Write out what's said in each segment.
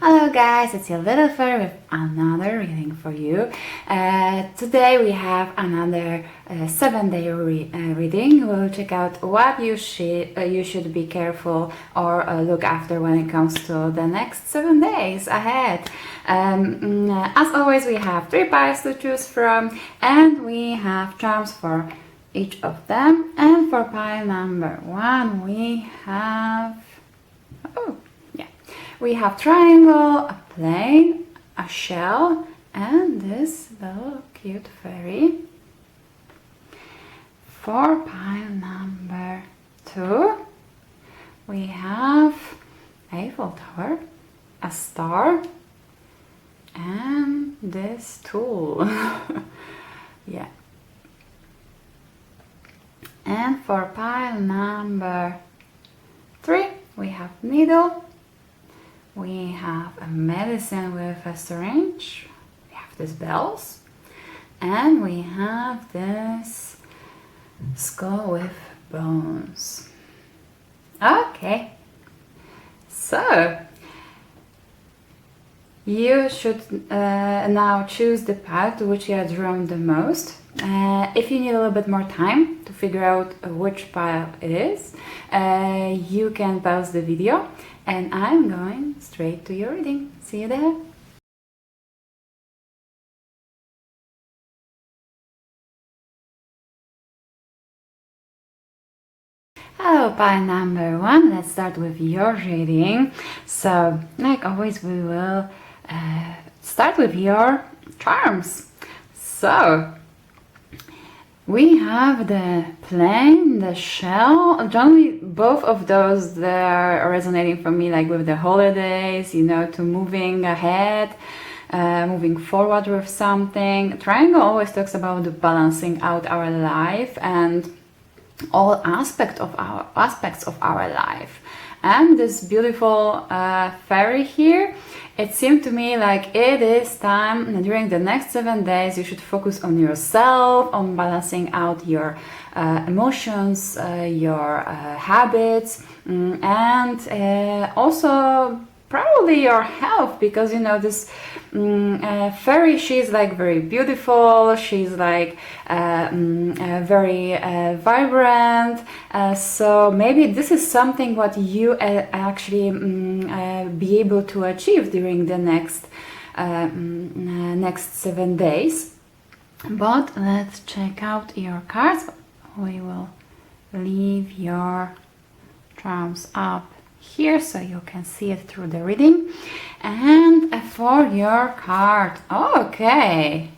Hello guys, it's your little fairy with another reading for you. Today we have another 7-day reading. We'll check out what you should be careful or look after when it comes to the next 7 days ahead. As always, we have 3 piles to choose from, and we have charms for each of them. And for pile number 1 we have triangle, a plane, a shell, and this little cute fairy. For pile number 2, we have Eiffel Tower, a star, and this tool. Yeah. And for pile number 3, we have needle. We have a medicine with a syringe, we have these bells, and we have this skull with bones. Okay, so you should now choose the pile to which you are drawn the most. If you need a little bit more time to figure out which pile it is, you can pause the video, and I'm going straight to your reading. See you there! Hello, pile number 1. Let's start with your reading. So, like always, we will start with your charms. So, we have the plane, the shell. Generally, both of those, they're resonating for me, like with the holidays, you know, to moving ahead, moving forward with something. Triangle always talks about the balancing out our life and all aspects of our life. And this beautiful fairy here, it seemed to me like it is time during the next 7 days you should focus on yourself, on balancing out your emotions, your habits, and also probably your health, because you know this fairy, she's like very beautiful, she's like very vibrant, so maybe this is something what you actually be able to achieve during the next 7 days. But let's check out your cards. We will leave your charms up here so you can see it through the reading. And for your card, okay,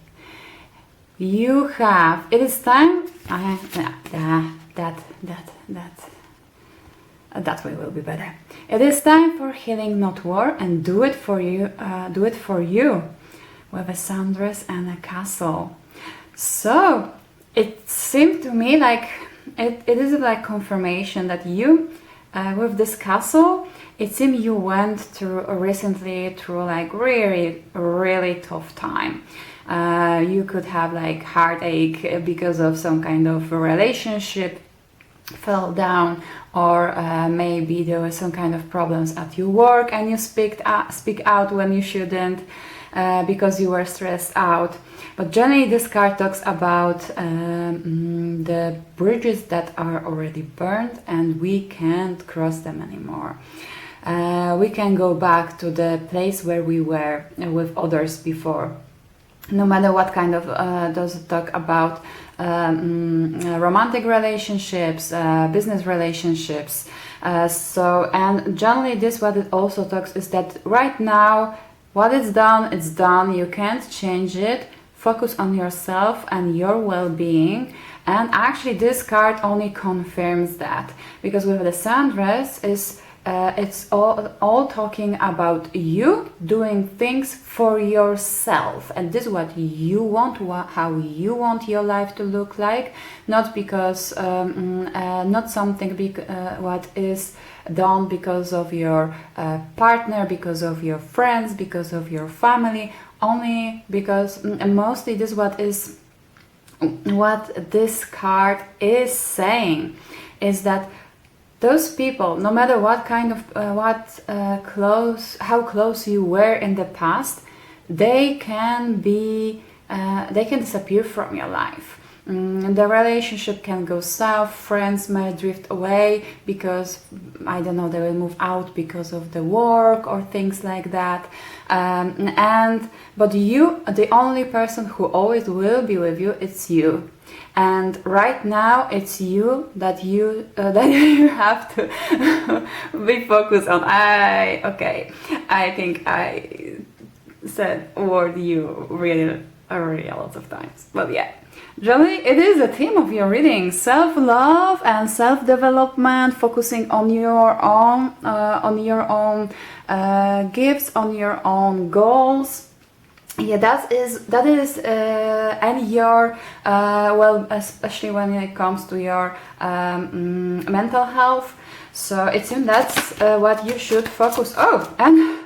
you have, it is time, that way will be better. It is time for healing, not war, and do it for you, with a sundress and a castle. So it seemed to me like it is like confirmation that you, with this castle, it seems you went through recently through like really tough time. You could have like heartache because of some kind of relationship fell down, or maybe there were some kind of problems at your work and you speak out when you shouldn't, because you were stressed out. But generally this card talks about the bridges that are already burned and we can't cross them anymore. We can go back to the place where we were with others before. No matter what kind of does it talk about romantic relationships, business relationships. And generally this, what it also talks is that right now what is done, it's done. You can't change it. Focus on yourself and your well-being. And actually this card only confirms that, because with the sundress is it's all talking about you doing things for yourself, and this is what you want, how you want your life to look like, not because not something what is done because of your partner, because of your friends, because of your family, only because mostly this what this card is saying is that those people, no matter what kind of how close you were in the past, they can disappear from your life. The relationship can go south, friends may drift away because, I don't know, they will move out because of the work or things like that. But you, the only person who always will be with you, it's you. And right now it's you that you have to be focused on. I think I said word you really a lot of times, but yeah. Generally, it is a theme of your reading: self-love and self-development, focusing on your own gifts, on your own goals. Yeah, that is, and your especially when it comes to your mental health. So it seems that's what you should focus. Oh, and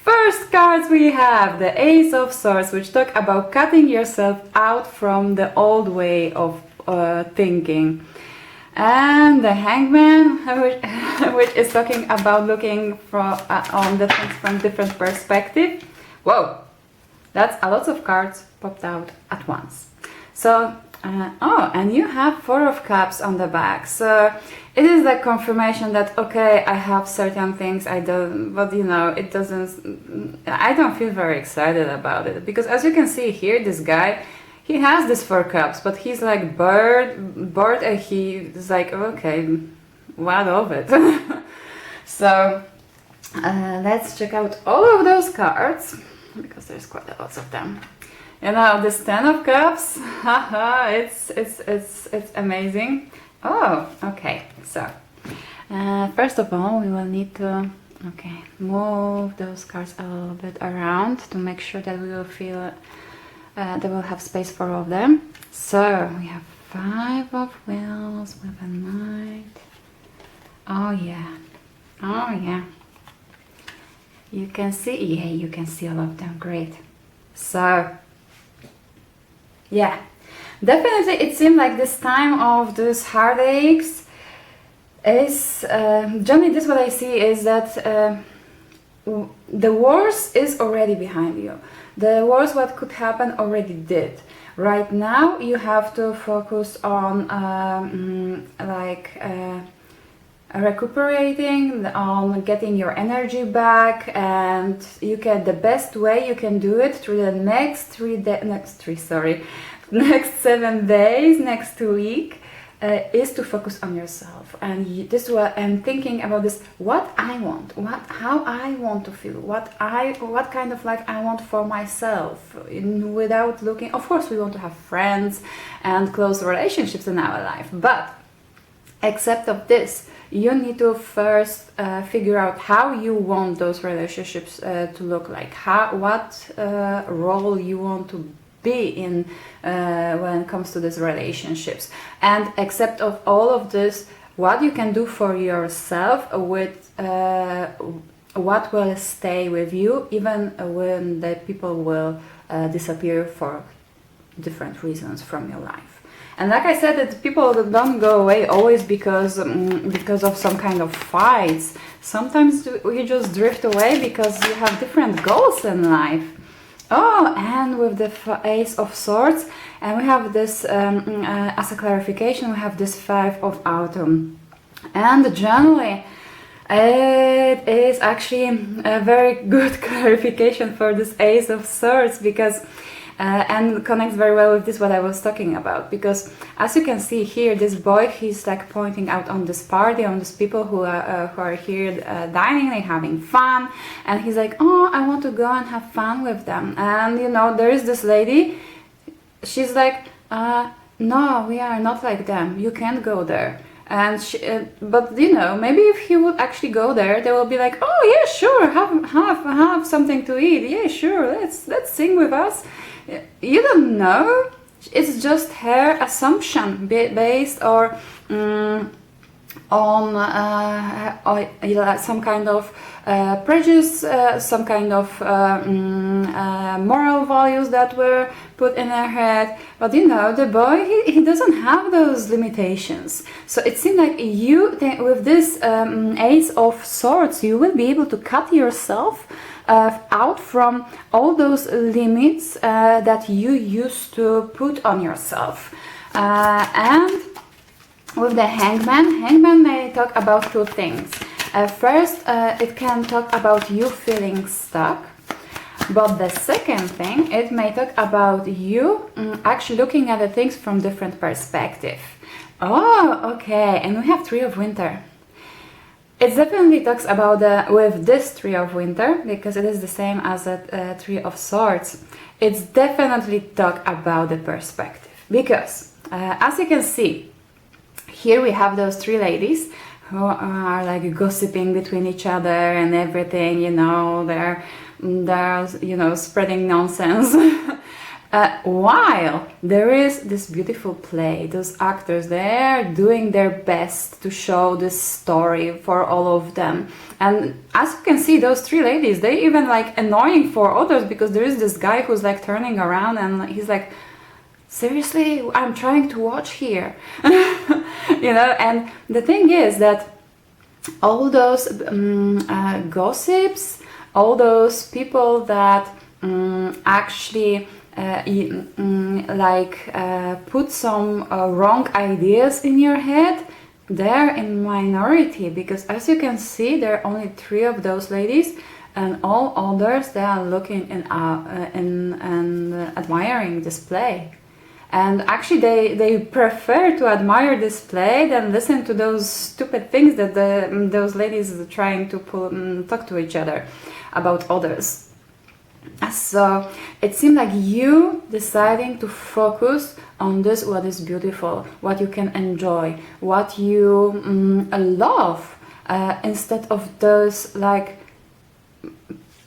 first cards we have the Ace of Swords, which talk about cutting yourself out from the old way of thinking, and the Hangman, which is talking about looking on the things from different perspective. Whoa, that's a lot of cards popped out at once. So and you have Four of Cups on the back. So it is like confirmation that, okay, I have certain things I don't, but it doesn't, I don't feel very excited about it. Because as you can see here, this guy, he has this Four Cups, but he's like bored, and he's like, okay, what of it? So let's check out all of those cards, because there's quite a lot of them. This Ten of Cups, haha, it's amazing. Oh, okay, so first of all we will need to move those cards a little bit around to make sure that we will feel that we'll have space for all of them. So we have Five of Wheels with a Knight. Oh yeah, you can see all of them. Great. So yeah, definitely it seemed like this time of those heartaches is generally, this what I see is that the worst is already behind you. The worst what could happen already did. Right now you have to focus on recuperating, on getting your energy back, and the best way you can do it through the next 7 days, next week, is to focus on yourself. And this is what I'm thinking about, this what I want, how I want to feel, what kind of life I want for myself, without looking. Of course we want to have friends and close relationships in our life, but except of this, you need to first figure out how you want those relationships to look like, what role you want to be in when it comes to these relationships, and except of all of this, what you can do for yourself with what will stay with you even when the people will disappear for different reasons from your life. And like I said, that people don't go away always because of some kind of fights. Sometimes we just drift away because you have different goals in life. Oh, and with the Ace of Swords, and we have this, as a clarification, we have this Five of Autumn. And generally, it is actually a very good clarification for this Ace of Swords, because and connects very well with this what I was talking about, because as you can see here, this boy, he's like pointing out on this party, on these people who are here dining, they're having fun, and he's like, oh, I want to go and have fun with them. And there is this lady, she's like, no, we are not like them, you can't go there. And but maybe if he would actually go there, they will be like, oh yeah, sure, have something to eat, yeah, sure, let's sing with us. You don't know, it's just her assumption based or on some kind of prejudice, some kind of moral values that were put in her head. But you know, the boy, he doesn't have those limitations. So it seemed like you, with this Ace of Swords, you will be able to cut yourself out from all those limits that you used to put on yourself. And with the Hangman may talk about two things. First, it can talk about you feeling stuck. But the second thing, it may talk about you actually looking at the things from different perspective. Oh, okay. And we have Tree of Winter. It definitely talks about with this Tree of Winter, because it is the same as a Tree of Swords. It's definitely talk about the perspective, because as you can see, here we have those three ladies who are like gossiping between each other and everything, you know, they're you know, spreading nonsense. While there is this beautiful play, those actors, they're doing their best to show this story for all of them. And as you can see, those three ladies, they even like annoying for others, because there is this guy who's like turning around and he's like, seriously, I'm trying to watch here. You know, and the thing is that all those gossips, all those people that actually put some wrong ideas in your head, they're in minority, because as you can see, there are only three of those ladies, and all others, they are looking and admiring this play. And actually they prefer to admire this play than listen to those stupid things that those ladies are trying to talk to each other about others. So it seemed like you deciding to focus on this, what is beautiful, what you can enjoy, what you love, instead of those like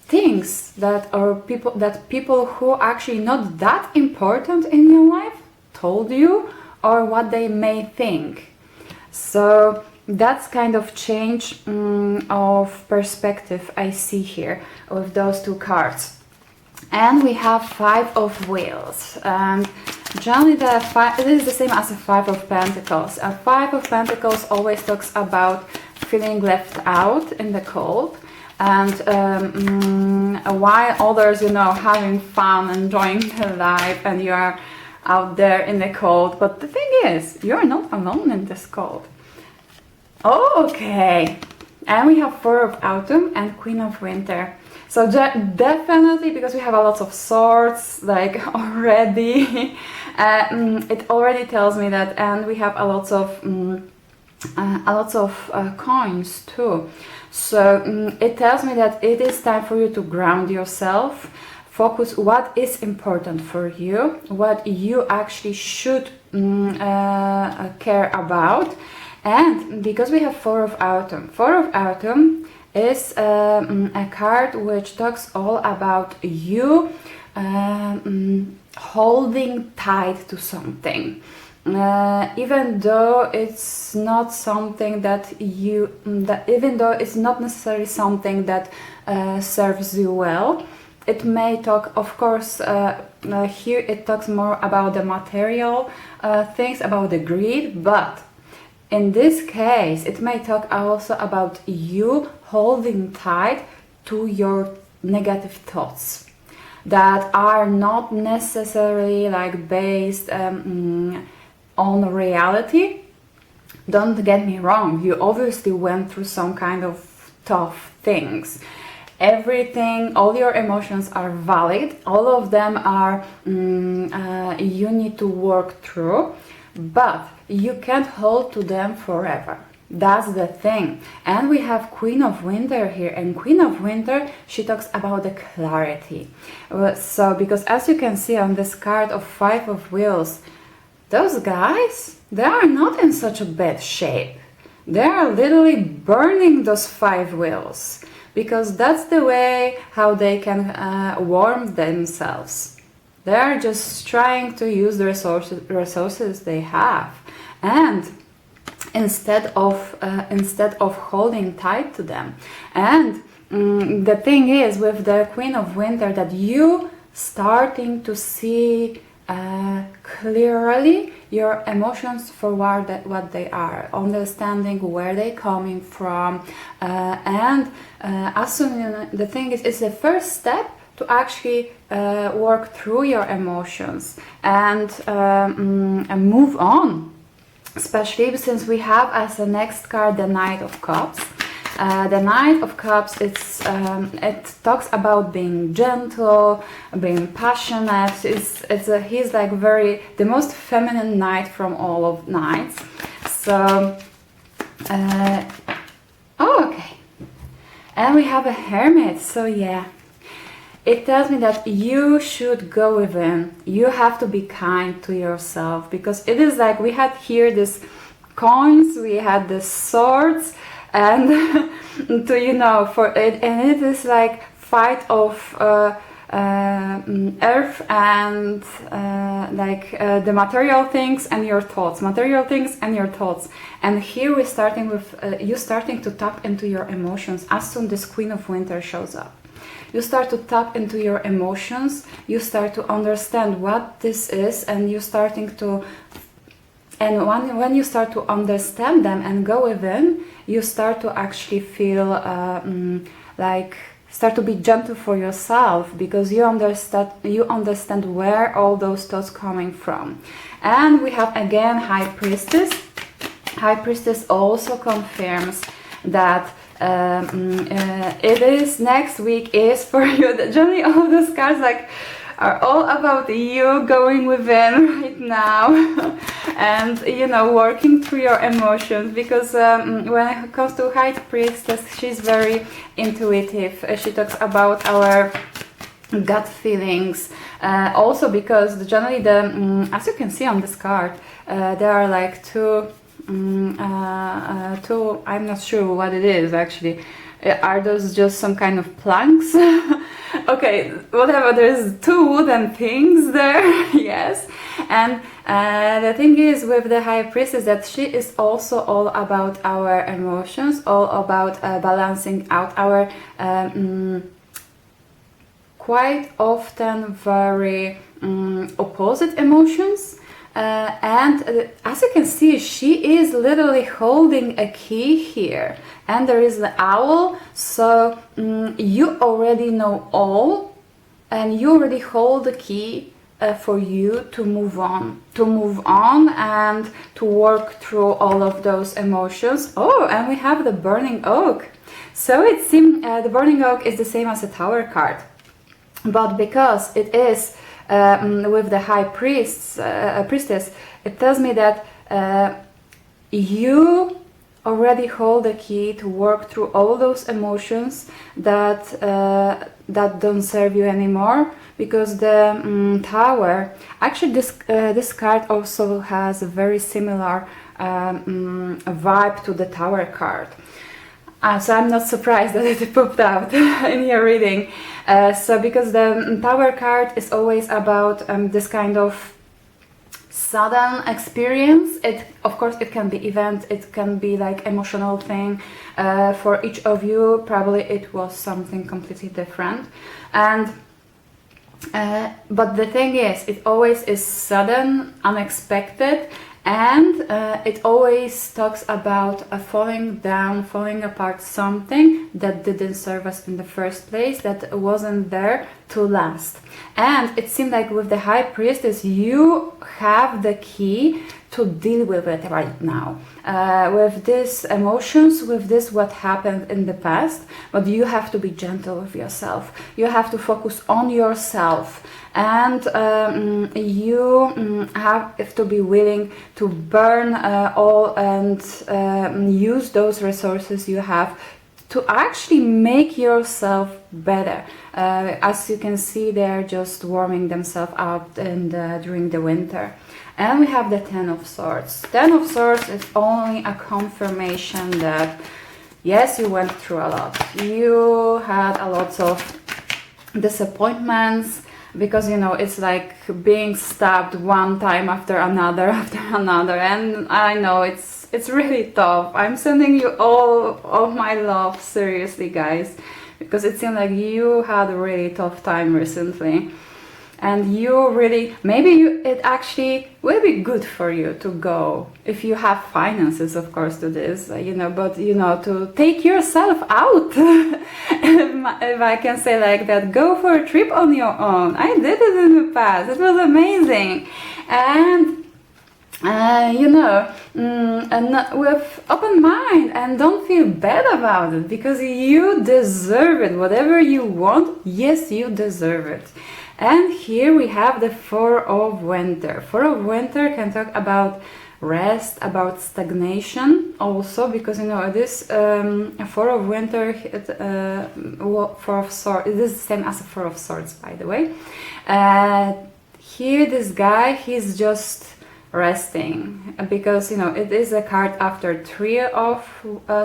things that are people who actually not that important in your life told you, or what they may think. So that's kind of change of perspective I see here with those two cards. And we have Five of Wheels, and generally it is the same as a Five of Pentacles. A Five of Pentacles always talks about feeling left out in the cold, and while others, you know, having fun, enjoying their life, and you are out there in the cold. But the thing is, you're not alone in this cold. Oh, okay. And we have Four of Autumn and Queen of Winter. So definitely, because we have a lot of swords, like already, it already tells me that, and we have a lot of coins too. So it tells me that it is time for you to ground yourself, focus what is important for you, what you actually should care about. And because we have Four of Autumn is a card which talks all about you holding tight to something. Even though it's not something even though it's not necessarily something that serves you well, it may talk, of course, here it talks more about the material things, about the greed, but in this case, it may talk also about you holding tight to your negative thoughts that are not necessarily like based on reality. Don't get me wrong, you obviously went through some kind of tough things. Everything, all your emotions are valid, all of them are you need to work through, but you can't hold to them forever. That's the thing. And we have Queen of Winter here, and Queen of Winter, she talks about the clarity. So because as you can see on this card of Five of Wheels, those guys, they are not in such a bad shape. They are literally burning those five wheels, because that's the way how they can warm themselves. They are just trying to use the resources they have. And instead of holding tight to them. And the thing is with the Queen of Winter that you starting to see clearly your emotions for what they are, understanding where they're coming from, and as soon the thing is, it's the first step to actually work through your emotions and move on. Especially since we have as the next card the Knight of Cups. The Knight of Cups, it talks about being gentle, being passionate. He's like the most feminine knight from all of knights. So, okay. And we have a Hermit. So yeah, it tells me that you should go within. You have to be kind to yourself, because it is like we had here this coins, we had the swords, and to for it, and it is like fight of earth and the material things and your thoughts, and here we're starting with you starting to tap into your emotions as soon this Queen of Winter shows up. You start to tap into your emotions, you start to understand what this is, and you starting to, and when you start to understand them and go within, you start to actually feel start to be gentle for yourself, because you understand where all those thoughts coming from. And we have again High Priestess. High Priestess also confirms that it is next week is for you. Generally all those cards are all about you going within right now and working through your emotions, because when it comes to High Priestess, she's very intuitive. She talks about our gut feelings, also because generally as you can see on this card, there are like two, I'm not sure what it is actually. Are those just some kind of planks? Okay, whatever, there's two wooden things there. Yes. And the thing is with the High Priestess that she is also all about our emotions, all about balancing out our quite often very opposite emotions. And as you can see, she is literally holding a key here, and there is the owl. So you already know all, and you already hold the key for you to move on, and to work through all of those emotions. Oh, and we have the Burning Oak. So it seems the Burning Oak is the same as the Tower card, but because it is with the High Priestess, it tells me that you already hold the key to work through all those emotions that don't serve you anymore. Because the Tower, actually this card also has a very similar vibe to the Tower card. So I'm not surprised that it popped out in your reading. So because the Tower card is always about this kind of sudden experience. Of course it can be event, it can be like emotional thing. For each of you probably it was something completely different. And but the thing is, it always is sudden, unexpected. And it always talks about falling down, falling apart, something that didn't serve us in the first place, that wasn't there to last. And it seemed like with the High Priestess, you have the key to deal with it right now. With these emotions, with this what happened in the past, but you have to be gentle with yourself. You have to focus on yourself. And you have to be willing to burn all and use those resources you have to actually make yourself better. As you can see, they're just warming themselves up during the winter. And we have the Ten of Swords. Ten of Swords is only a confirmation that yes, you went through a lot. You had a lot of disappointments, because it's like being stabbed one time after another, and I know it's it's really tough. I'm sending you all of my love, seriously, guys, because it seems like you had a really tough time recently. And you really, maybe it actually will be good for you to go, if you have finances, of course, to this, you know, but, you know, to take yourself out, if I can say like that, go for a trip on your own. I did it in the past, it was amazing. And you know, and with open mind, and don't feel bad about it, because you deserve it. Whatever you want, yes, you deserve it. And here we have the Four of Winter. Four of Winter can talk about rest, about stagnation also, because, you know, this Four of Winter, Four of Swords, it is the same as a Four of Swords, by the way. Here this guy, he's just resting, because, you know, it is a card after Three of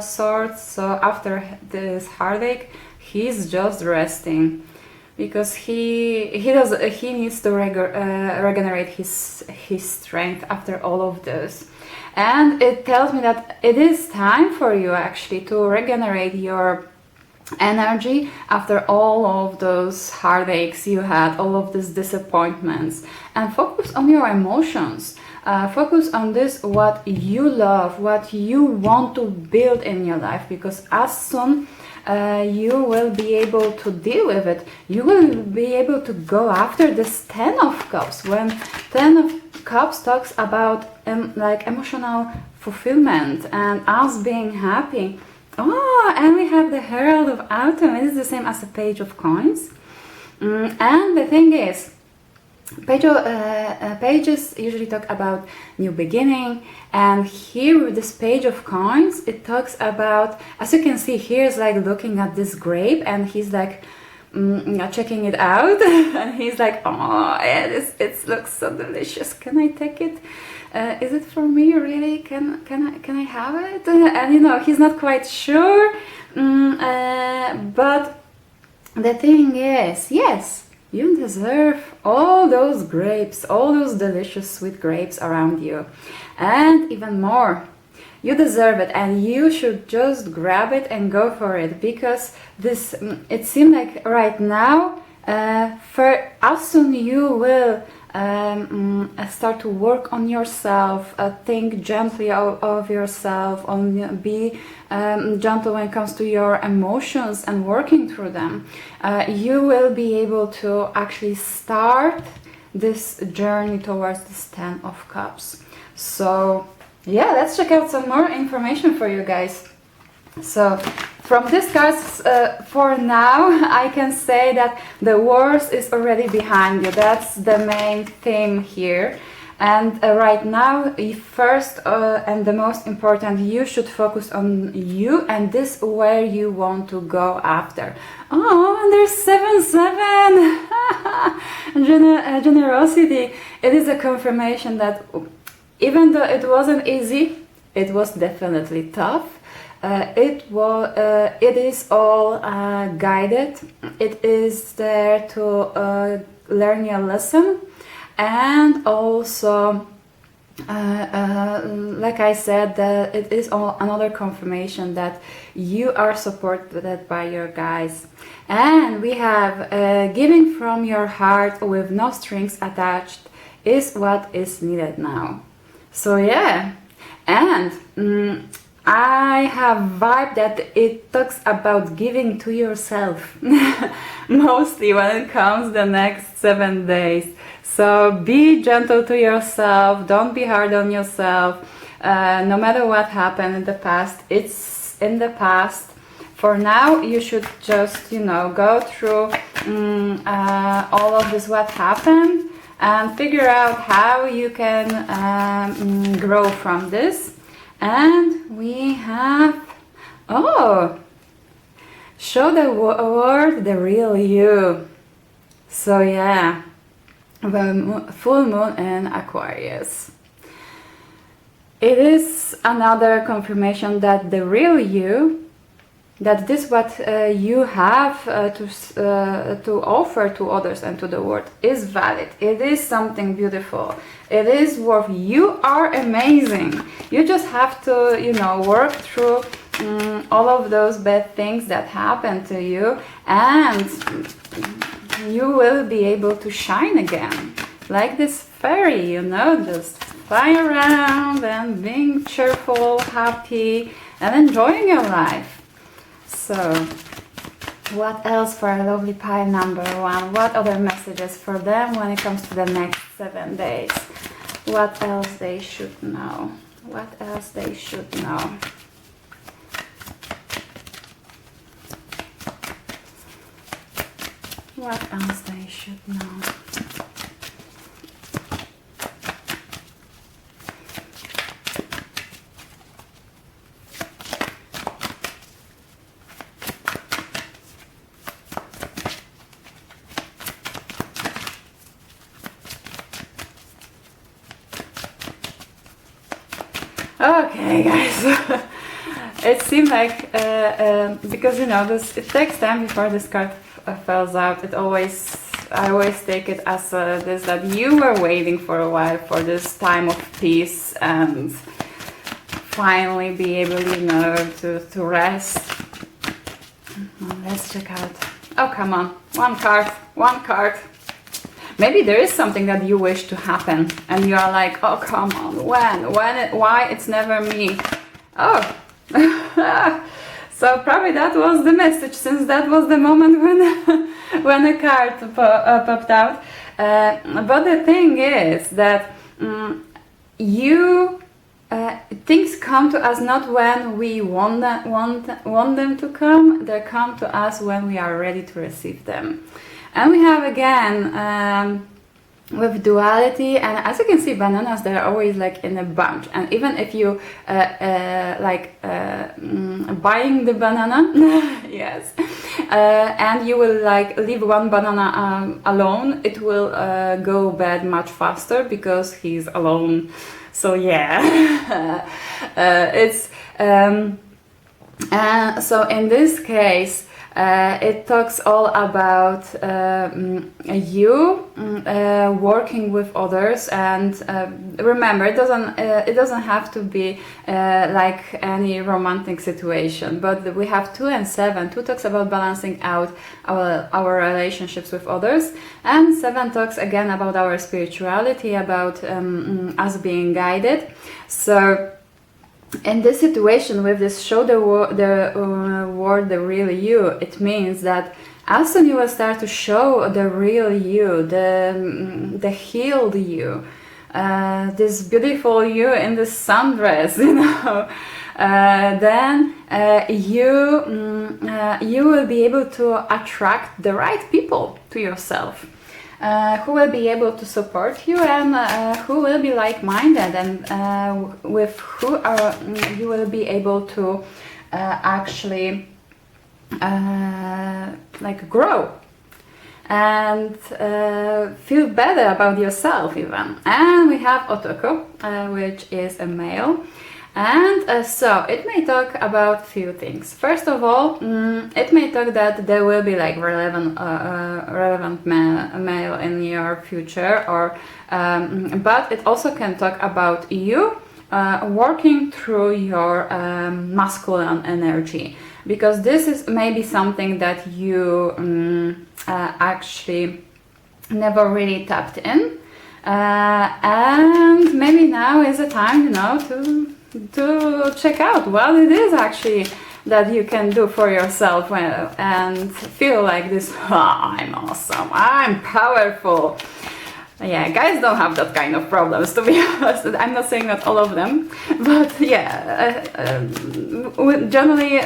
Swords, so after this heartache, he's just resting, because he needs to regenerate his strength after all of this. And it tells me that it is time for you actually to regenerate your energy after all of those heartaches you had, all of these disappointments, and focus on your emotions. Focus on this, what you love, what you want to build in your life, because as soon you will be able to deal with it, you will be able to go after this Ten of Cups. When Ten of Cups talks about like emotional fulfillment and us being happy. Oh, and we have the Herald of Autumn. It is the same as a Page of Coins. And the thing is, pages usually talk about new beginning, and here with this Page of Coins, it talks about, as you can see, here's like looking at this grape, and he's like checking it out, and he's like, oh, yeah, it looks so delicious. Can I take it? Is it for me really? Can I have it? And you know, he's not quite sure, but the thing is, yes, you deserve all those grapes, all those delicious sweet grapes around you, and even more. You deserve it, and you should just grab it and go for it, because this, it seems like right now, for as soon you will start to work on yourself, think gently of yourself, be gentle when it comes to your emotions and working through them, you will be able to actually start this journey towards this Ten of Cups. So yeah, let's check out some more information for you guys. So from these cards, for now, I can say that the worst is already behind you. That's the main theme here. And right now, first and the most important, you should focus on you, and this where you want to go after. Oh, and there's 7-7! Generosity. It is a confirmation that even though it wasn't easy, it was definitely tough. It is all guided. It is there to learn your lesson, and also, like I said, it is another confirmation that you are supported by your guides. And we have giving from your heart with no strings attached is what is needed now. So yeah, and I have vibe that it talks about giving to yourself mostly when it comes the next 7 days. So be gentle to yourself, don't be hard on yourself. No matter what happened in the past, it's in the past. For now, you should just, you know, go through all of this, what happened, and figure out how you can grow from this. And we have, oh, show the world the real you. So yeah, the full moon in Aquarius. It is another confirmation that the real you that this what you have to offer to others and to the world is valid. It is something beautiful. It is worth. You are amazing. You just have to, you know, work through all of those bad things that happen to you, and you will be able to shine again, like this fairy, you know, just fly around and being cheerful, happy, and enjoying your life. So, what else for a lovely pile number 1? What other messages for them when it comes to the next 7 days? What else they should know? What else they should know? What else they should know? Okay, guys. It seemed like because you know this, it takes time before this card falls out. I always take it as this, that you were waiting for a while for this time of peace and finally be able, you know, to rest. Let's check out. Oh, come on, one card. Maybe there is something that you wish to happen and you are like, oh, come on, why it's never me. Oh. So probably that was the message, since that was the moment when the card popped out. But the thing is that things come to us not when we want them to come. They come to us when we are ready to receive them. And we have again with duality, and as you can see, bananas, they're always like in a bunch. And even if you buying the banana, yes, and you will like leave one banana alone, it will go bad much faster because he's alone. So yeah, it's so in this case. It talks all about you working with others, and remember, it doesn't have to be like any romantic situation. But we have 2 and 7. 2 talks about balancing out our relationships with others, and 7 talks again about our spirituality, about us being guided. So. In this situation, with this show the world the real you, it means that as soon you will start to show the real you, the healed you, this beautiful you in the sundress, you know, then you will be able to attract the right people to yourself. Who will be able to support you, and who will be like-minded, and with who you will be able to actually like grow and feel better about yourself even. And we have Otoko, which is a male. And so it may talk about few things. First of all, it may talk that there will be like relevant male in your future, or but it also can talk about you working through your masculine energy, because this is maybe something that you actually never really tapped in, and maybe now is the time, you know, to check out what it is actually that you can do for yourself and feel like this, I'm awesome, I'm powerful. Yeah, guys don't have that kind of problems, to be honest. I'm not saying that all of them, but yeah, generally,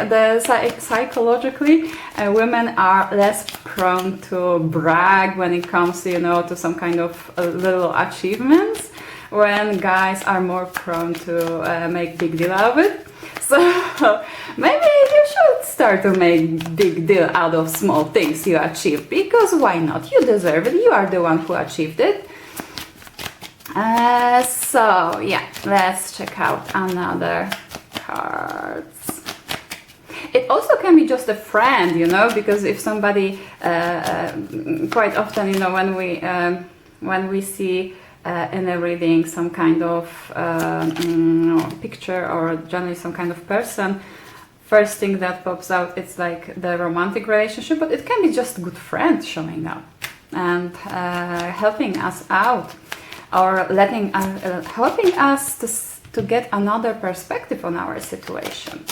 psychologically, women are less prone to brag when it comes to, you know, to some kind of little achievements, when guys are more prone to make big deal out of it. So maybe you should start to make big deal out of small things you achieve, because why not? You deserve it. You are the one who achieved it. So yeah, let's check out another cards. It also can be just a friend, you know, because if somebody, quite often, you know, when we see in a reading some kind of picture or generally some kind of person, first thing that pops out, it's like the romantic relationship, but it can be just a good friend showing up and helping us out, or helping us to get another perspective on our situation.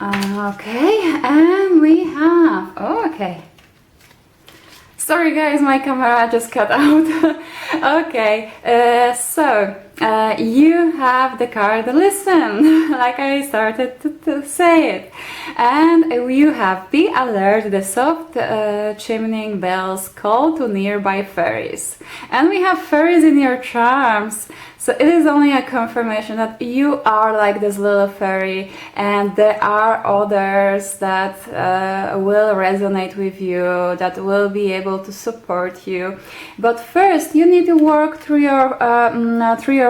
Okay, and we have, okay. Sorry guys, my camera just cut out. Okay, so you have the card Listen, like I started to say it. And you have Be Alert, the soft chimneying bells call to nearby fairies. And we have fairies in your charms. So it is only a confirmation that you are like this little fairy, and there are others that will resonate with you, that will be able to support you. But first, you need to work through your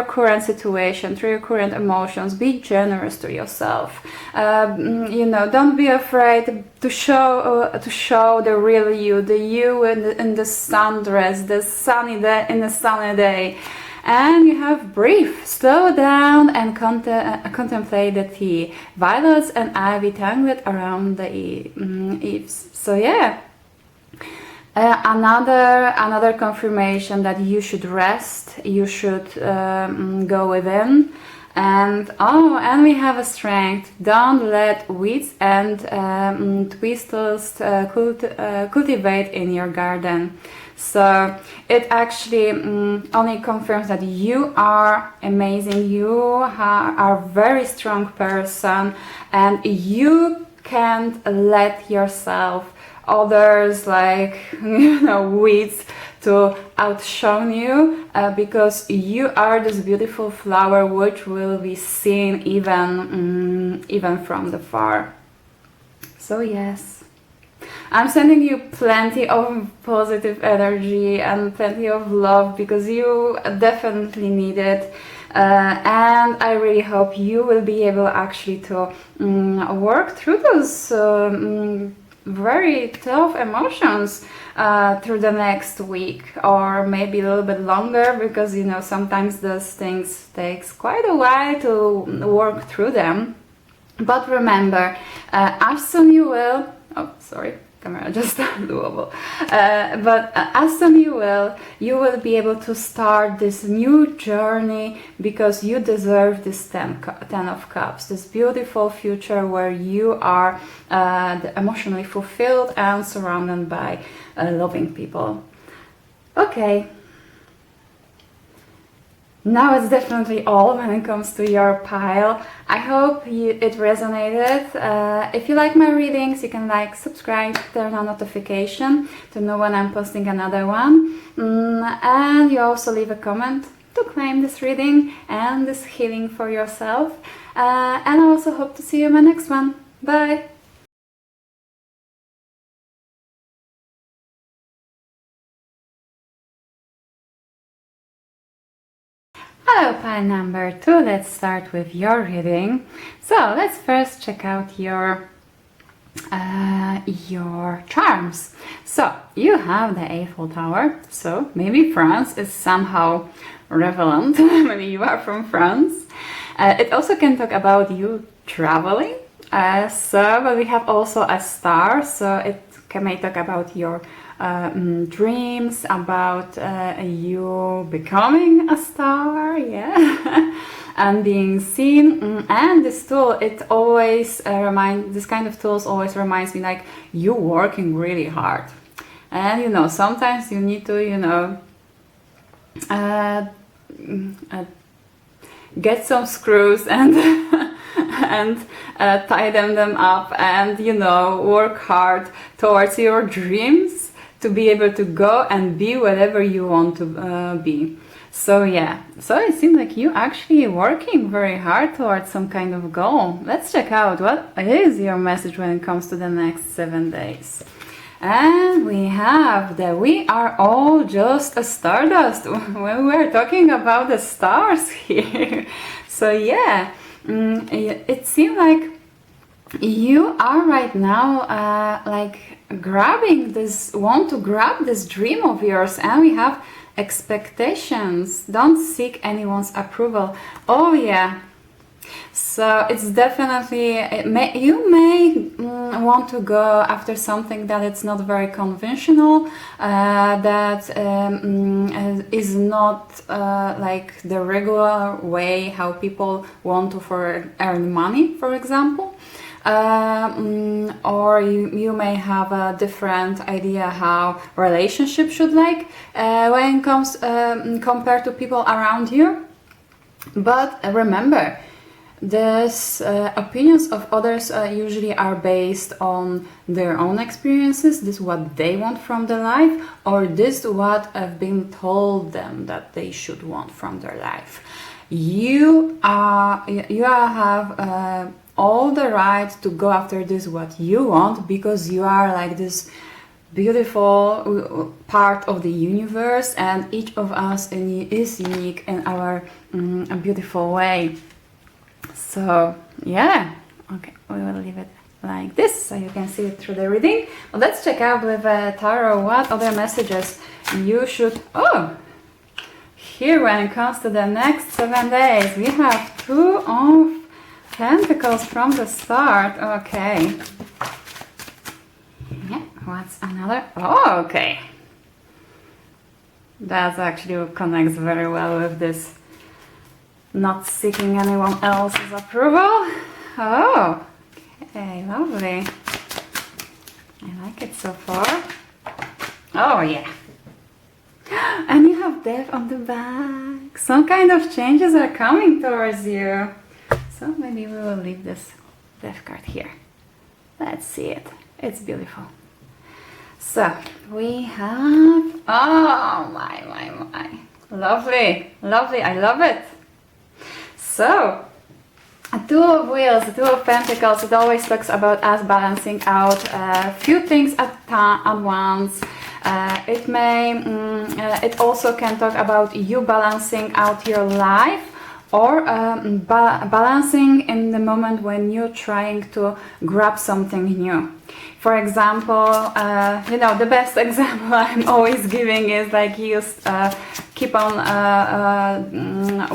current situation, through your current emotions. Be generous to yourself. You know, don't be afraid to show the real you, the you in the sundress, in the sunny day. And you have Breathe, slow down and contemplate the tea. Violets and ivy tangled around the eaves. So yeah, another confirmation that you should rest. You should go within. And we have a Strength. Don't let weeds and twistles cultivate in your garden. So it actually only confirms that you are amazing, you are a very strong person, and you can't let yourself, others like, you know, weeds to outshine you, because you are this beautiful flower which will be seen even from the far. So yes, I'm sending you plenty of positive energy and plenty of love, because you definitely need it. And I really hope you will be able actually to work through those very tough emotions through the next week, or maybe a little bit longer, because you know sometimes those things takes quite a while to work through them. But remember, as soon you will, oh sorry, camera just doable. But as soon you will be able to start this new journey, because you deserve this 10 of Cups, this beautiful future where you are emotionally fulfilled and surrounded by loving people. Okay. Now it's definitely all when it comes to your pile. I hope it resonated. If you like my readings, you can like, subscribe, turn on notification to know when I'm posting another one. And you also leave a comment to claim this reading and this healing for yourself. And I also hope to see you in my next one. Bye! Hello, pile number 2, let's start with your reading. So let's first check out your charms. So you have the Eiffel Tower, so maybe France is somehow relevant, maybe you are from France. It also can talk about you traveling, but we have also a star, so it may talk about your dreams, about you becoming a star, yeah, and being seen. And this tool, it always this kind of tools always reminds me like you working really hard, and you know sometimes you need to, you know, get some screws and and tie them up, and you know, work hard towards your dreams to be able to go and be whatever you want to be. So yeah, so it seems like you actually working very hard towards some kind of goal. Let's check out what is your message when it comes to the next 7 days. And we have that we are all just a stardust when we're talking about the stars here. So yeah, it seemed like you are right now like want to grab this dream of yours, and we have expectations. Don't seek anyone's approval. Oh yeah. So it's definitely, you may want to go after something that it's not very conventional, that is not like the regular way how people want to earn money, for example. Or you may have a different idea how relationship should like when it comes compared to people around you. But remember, these opinions of others usually are based on their own experiences. This is what they want from their life, or this is what have been told them that they should want from their life. You have all the right to go after this what you want, because you are like this beautiful part of the universe, and each of us is unique in our beautiful way. So yeah, okay, we will leave it like this so you can see it through the reading. Well, let's check out with tarot what other messages you should here when it comes to the next 7 days. We have 2 of Pentacles from the start. Okay, yeah, what's another? Oh, okay, that actually connects very well with this not seeking anyone else's approval. Oh, okay, lovely. I like it so far. Oh yeah. And you have Death on the back. Some kind of changes are coming towards you. So maybe we will leave this Death card here. Let's see it. It's beautiful. So we have, oh my. Lovely, lovely, I love it. So, a 2 of Wheels, the 2 of Pentacles, it always talks about us balancing out a few things at once. It also can talk about you balancing out your life, or balancing in the moment when you're trying to grab something new. For example, the best example I'm always giving is like you keep on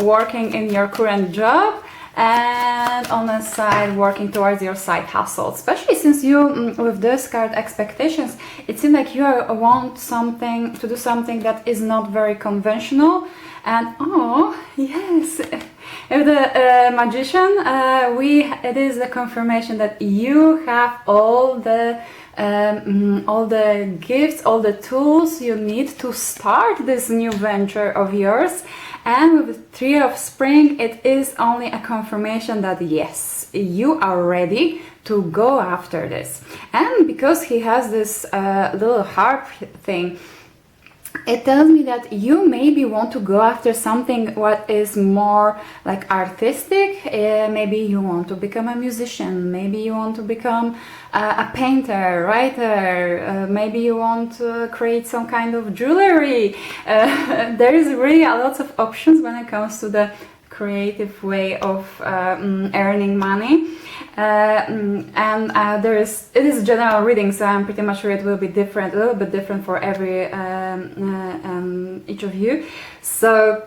working in your current job, and on the side working towards your side hustle. Especially since you, with this card expectations, it seems like you want to do something that is not very conventional. And oh yes, with the Magician, it is the confirmation that you have all the gifts, all the tools you need to start this new venture of yours. And with the 3 of Spring, it is only a confirmation that yes, you are ready to go after this. And because he has this little harp thing, it tells me that you maybe want to go after something what is more like artistic. Maybe you want to become a musician, maybe you want to become a painter, writer, maybe you want to create some kind of jewelry. There is really a lot of options when it comes to the creative way of earning money. It is a general reading, so I'm pretty much sure it will be different, a little bit different for every each of you. So,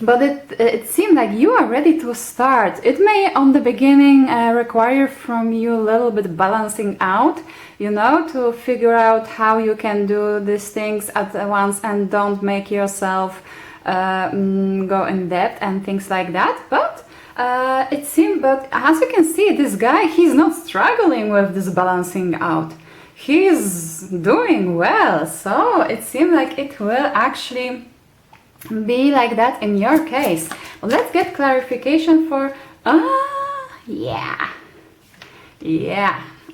but it seemed like you are ready to start. It may on the beginning require from you a little bit balancing out, to figure out how you can do these things at once and don't make yourself go in debt and things like that. But it seemed, but as you can see, this guy, he's not struggling with this balancing out. He's doing well. So it seemed like it will actually be like that in your case. Well, let's get clarification for, yeah.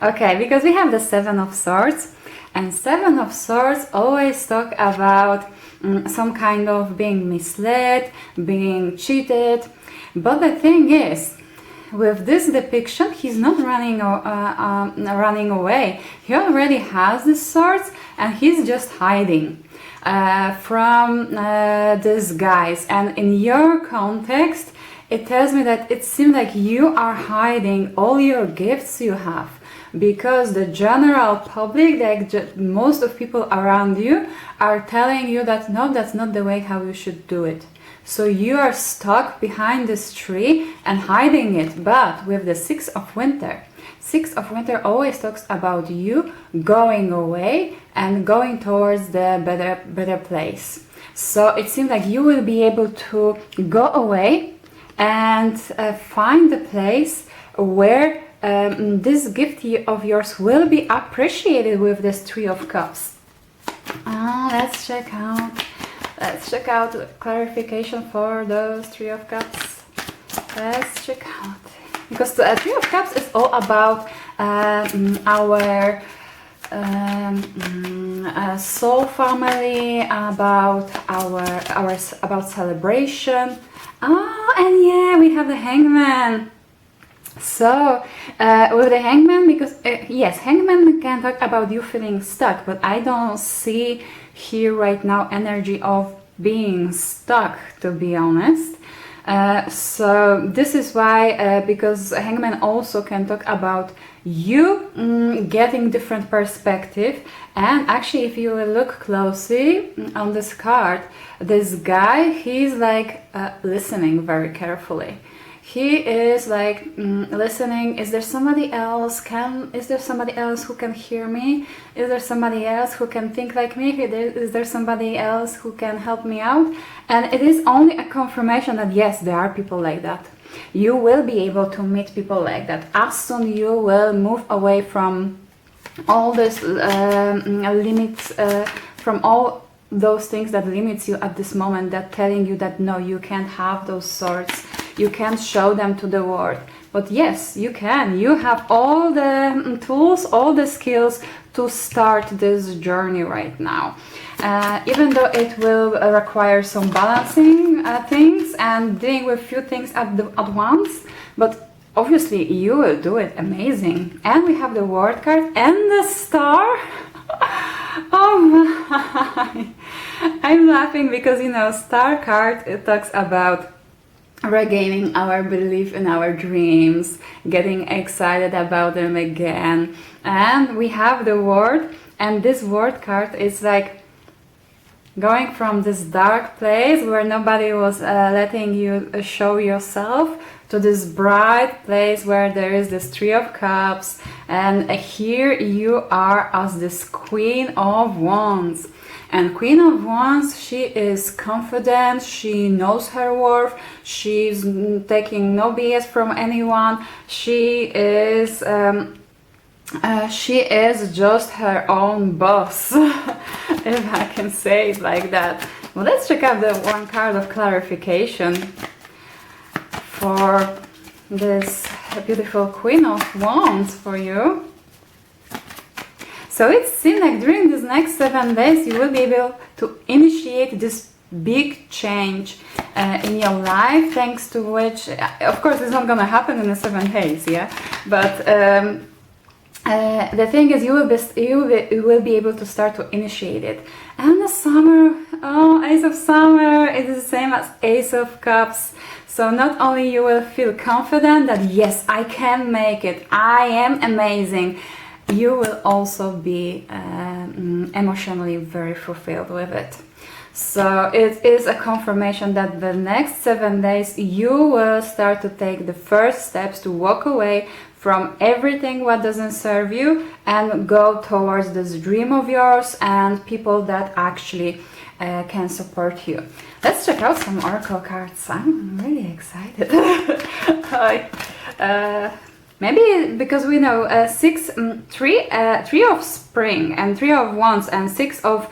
Okay, because we have the 7 of Swords, and 7 of Swords always talk about some kind of being misled, being cheated. But the thing is, with this depiction, he's not running away. He already has the swords, and he's just hiding from these guys. And in your context, it tells me that it seems like you are hiding all your gifts you have, because the general public, like most of people around you, are telling you that no, that's not the way how you should do it. So you are stuck behind this tree and hiding it. But with the Six of Winter always talks about you going away and going towards the better place. So it seems like you will be able to go away and find the place where this gift of yours will be appreciated with this Three of Cups. Let's check out clarification for those Three of Cups. Let's check out, because the Three of Cups is all about our soul family, about about celebration. And yeah, we have the Hangman. So with the Hangman, because yes, Hangman can talk about you feeling stuck, but I don't see here right now energy of being stuck, to be honest. So this is why, because Hangman also can talk about you getting different perspective. And actually, if you will look closely on this card, this guy, he's like listening very carefully. He is like listening. Is there somebody else? Is there somebody else who can hear me? Is there somebody else who can think like me? Is there somebody else who can help me out? And it is only a confirmation that yes, there are people like that. You will be able to meet people like that. As soon you will move away from all this limits, from all those things that limits you at this moment, that telling you that no, you can't have those swords. You can't show them to the world. But yes, you can. You have all the tools, all the skills to start this journey right now. Even though it will require some balancing things and dealing with few things at once, but obviously you will do it amazing. And we have the World card and the Star. Oh my! I'm laughing because, you know, Star card, it talks about regaining our belief in our dreams, getting excited about them again. And we have the World, and this World card is like going from this dark place where nobody was letting you show yourself, to this bright place where there is this Three of Cups, and here you are as this Queen of Wands. And Queen of Wands, she is confident, she knows her worth, she's taking no BS from anyone, she is just her own boss, if I can say it like that. Well, let's check out the one card of clarification for this beautiful Queen of Wands for you. So it seems like during these next 7 days you will be able to initiate this big change in your life, thanks to which, of course, it's not gonna happen in the 7 days, yeah. But the thing is, you will be able to start to initiate it. And the Summer, oh, Ace of Summer, it is the same as Ace of Cups. So not only you will feel confident that yes, I can make it, I am amazing, you will also be emotionally very fulfilled with it. So it is a confirmation that the next 7 days you will start to take the first steps to walk away from everything what doesn't serve you and go towards this dream of yours and people that actually can support you. Let's check out some oracle cards. I'm really excited. Maybe because we know three of Spring and Three of Wands and Six of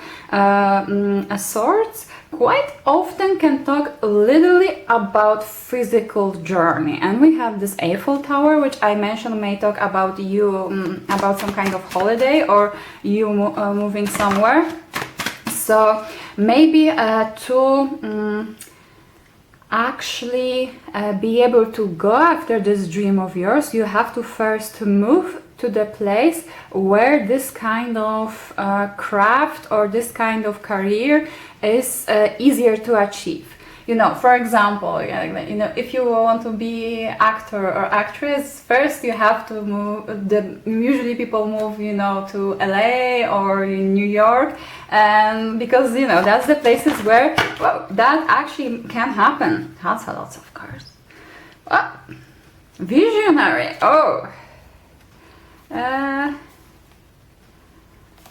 Swords quite often can talk literally about physical journey. And we have this Eiffel Tower, which I mentioned may talk about you, about some kind of holiday or you moving somewhere. So maybe to actually be able to go after this dream of yours, you have to first move to the place where this kind of craft or this kind of career is easier to achieve. you know, for example, you know, if you want to be actor or actress, first you have to move. Usually people move, you know, to LA or in New York, and because, you know, that's the places where, well, that actually can happen. Lots of cars. Well, visionary. Oh.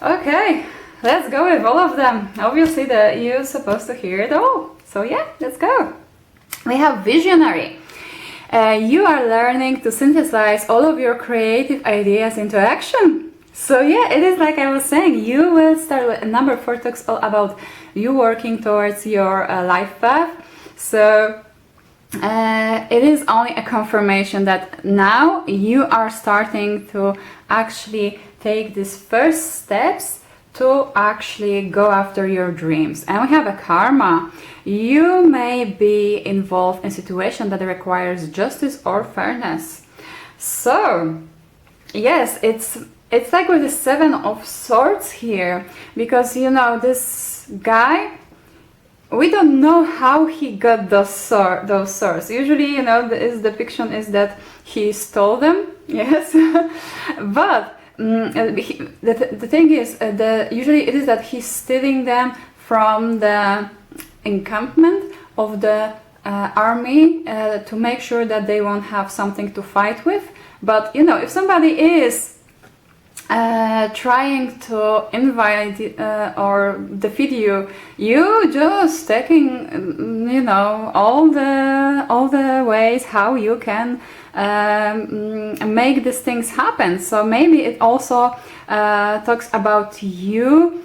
Okay, let's go with all of them. Obviously, you're supposed to hear it all. So yeah, let's go. We have visionary. You are learning to synthesize all of your creative ideas into action. So yeah, it is like I was saying, you will start with number 4 talks all about you working towards your life path. So it is only a confirmation that now you are starting to actually take these first steps to actually go after your dreams. And we have a karma. You may be involved in a situation that requires justice or fairness. So yes, it's like with the 7 of Swords here, because, you know, this guy, we don't know how he got those swords. Usually, you know, the depiction is that he stole them, yes. But the thing is, usually it is that he's stealing them from the encampment of the army to make sure that they won't have something to fight with. But, you know, if somebody is trying to invite or defeat you, you just taking, you know, all the ways how you can make these things happen. So maybe it also talks about you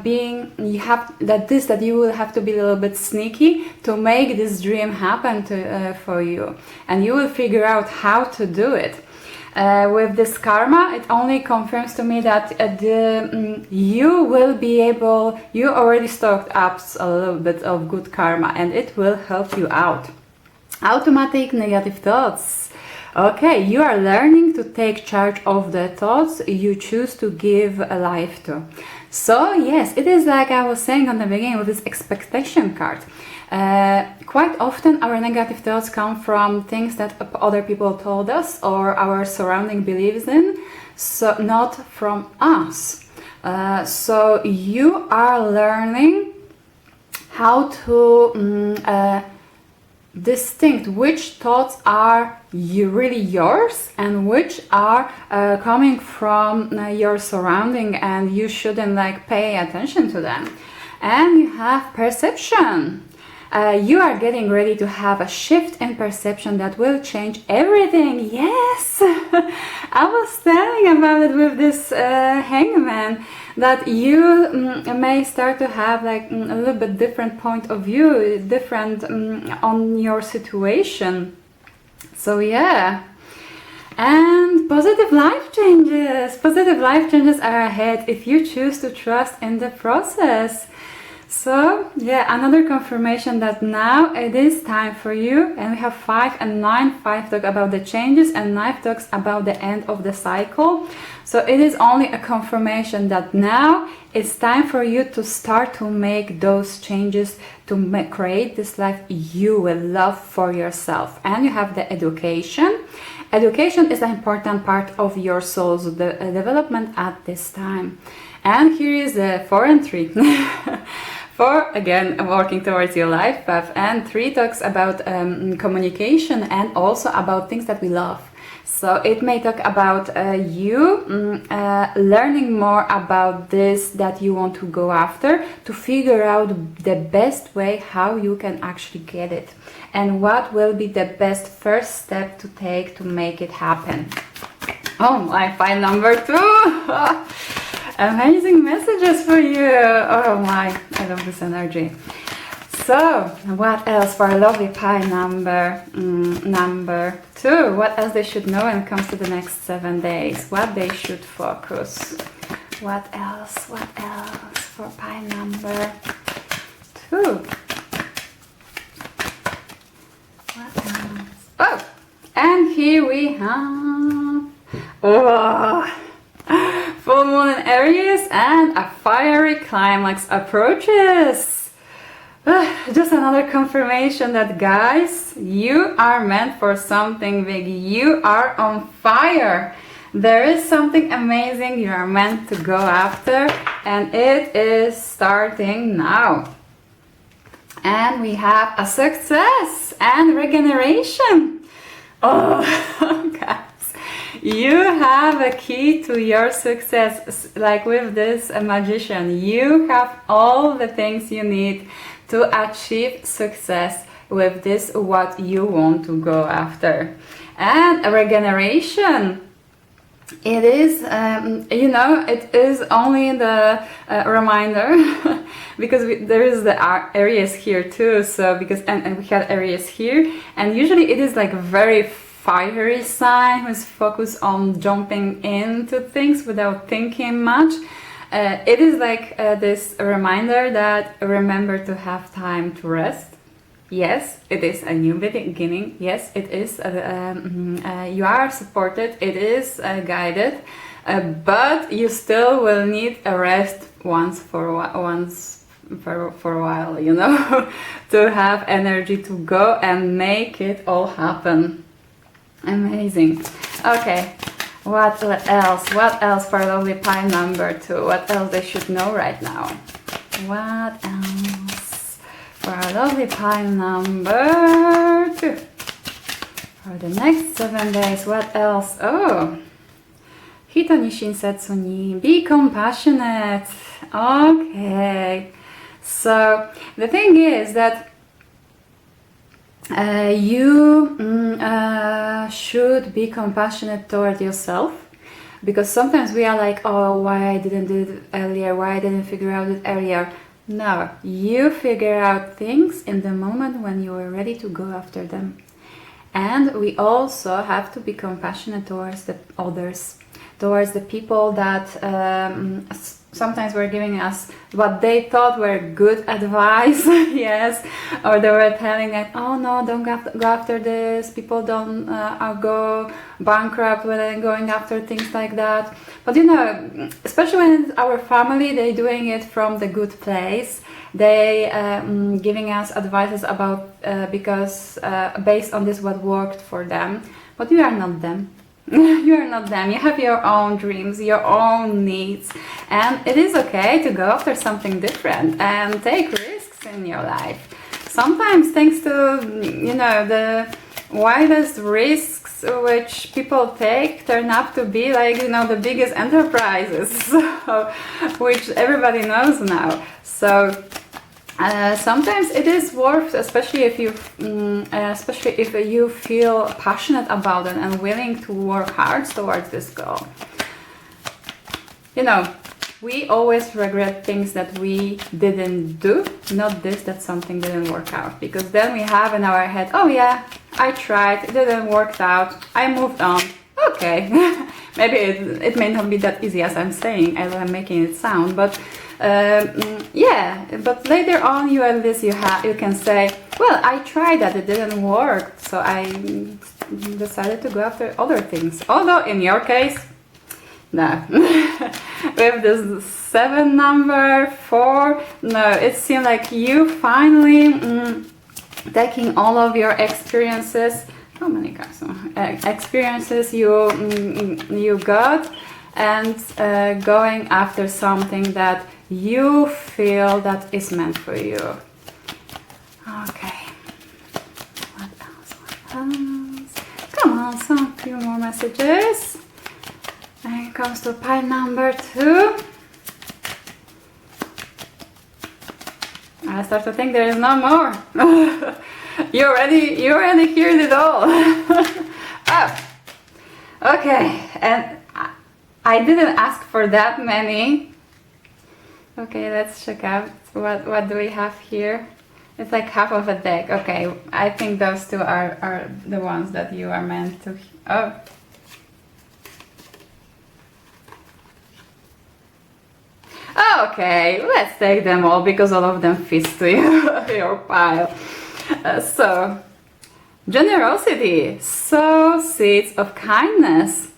being, that you will have to be a little bit sneaky to make this dream happen for you, and you will figure out how to do it. With this karma, it only confirms to me that you will be able, you already stocked up a little bit of good karma, and it will help you out. Automatic negative thoughts. Okay, you are learning to take charge of the thoughts you choose to give a life to. So yes, it is like I was saying on the beginning with this expectation card. Quite often our negative thoughts come from things that other people told us or our surrounding believes in, so not from us. So you are learning how to distinct which thoughts are really yours and which are coming from your surrounding, and you shouldn't like pay attention to them. And you have perception. You are getting ready to have a shift in perception that will change everything. Yes, I was telling about it with this hangman, that you may start to have like a little bit different point of view, different on your situation. So yeah. And positive life changes. Positive life changes are ahead if you choose to trust in the process. So yeah, another confirmation that now it is time for you. And we have 5 and 9. 5 talk about the changes and 9 talks about the end of the cycle. So it is only a confirmation that now it's time for you to start to make those changes to create this life you will love for yourself. And you have the education. Education is an important part of your soul's development at this time. And here is the 4 and 3. 4, again, working towards your life path, and 3 talks about communication and also about things that we love. So it may talk about you learning more about this that you want to go after, to figure out the best way how you can actually get it, and what will be the best first step to take to make it happen. Oh my, pile number 2! Amazing messages for you. Oh my, I love this energy. So what else for a lovely pie number 2? What else they should know when it comes to the next 7 days? What they should focus? What else for pie number 2? What else? Oh, and here we have full moon in Aries and a fiery climax approaches. Just another confirmation that, guys, you are meant for something big. You are on fire. There is something amazing you are meant to go after, and it is starting now. And we have a success and regeneration. Oh, guys, you have a key to your success. Like with this magician, you have all the things you need to achieve success with this, what you want to go after. And a regeneration, it is, you know, it is only the reminder because there is the areas here too, so because and we had areas here, and usually it is like a very fiery sign who's focused on jumping into things without thinking much. It is like this reminder that remember to have time to rest. Yes, it is a new beginning. Yes, it is. You are supported. It is guided, but you still will need a rest for a while. You know, to have energy to go and make it all happen. Amazing. Okay. What else? What else for lovely pile number 2? What else they should know right now? What else for our lovely pile number 2? For the next 7 days, what else? Oh, Hito ni Shinsetsu ni, be compassionate. Okay. So the thing is that you should be compassionate toward yourself, because sometimes we are like, oh, why I didn't do it earlier, why I didn't figure out it earlier. No, you figure out things in the moment when you are ready to go after them. And we also have to be compassionate towards the others, towards the people that sometimes were giving us what they thought were good advice, yes, or they were telling that, oh no, don't go after this, people don't go bankrupt when they're going after things like that. But you know, especially when it's our family, they're doing it from the good place. They giving us advices about because based on this what worked for them, but you are not them. You are not them. You have your own dreams, your own needs, and it is okay to go after something different and take risks in your life. Sometimes thanks to, you know, the widest risks which people take turn up to be like, you know, the biggest enterprises, so, which everybody knows now. So sometimes it is worth, especially if you feel passionate about it and willing to work hard towards this goal. You know, we always regret things that we didn't do, not this, that something didn't work out, because then we have in our head, oh yeah, I tried, it didn't work out, I moved on. Okay, maybe it may not be that easy as I'm saying, as I'm making it sound, but yeah, but later on you at least you can say, well, I tried that, it didn't work, so I decided to go after other things. Although in your case, no. With this 7 number 4, no, it seemed like you finally taking all of your experiences. How many cards? Experiences you got, and going after something that you feel that is meant for you. Okay. What else? What else? Come on, some few more messages. And it comes to pile number 2. I start to think there is no more. You already heard it all. Oh, okay, and I didn't ask for that many. Okay, let's check out what do we have here. It's like half of a deck. Okay, I think those two are the ones that you are meant to. Oh. Okay, let's take them all because all of them fit to your pile. So, generosity, sow seeds of kindness.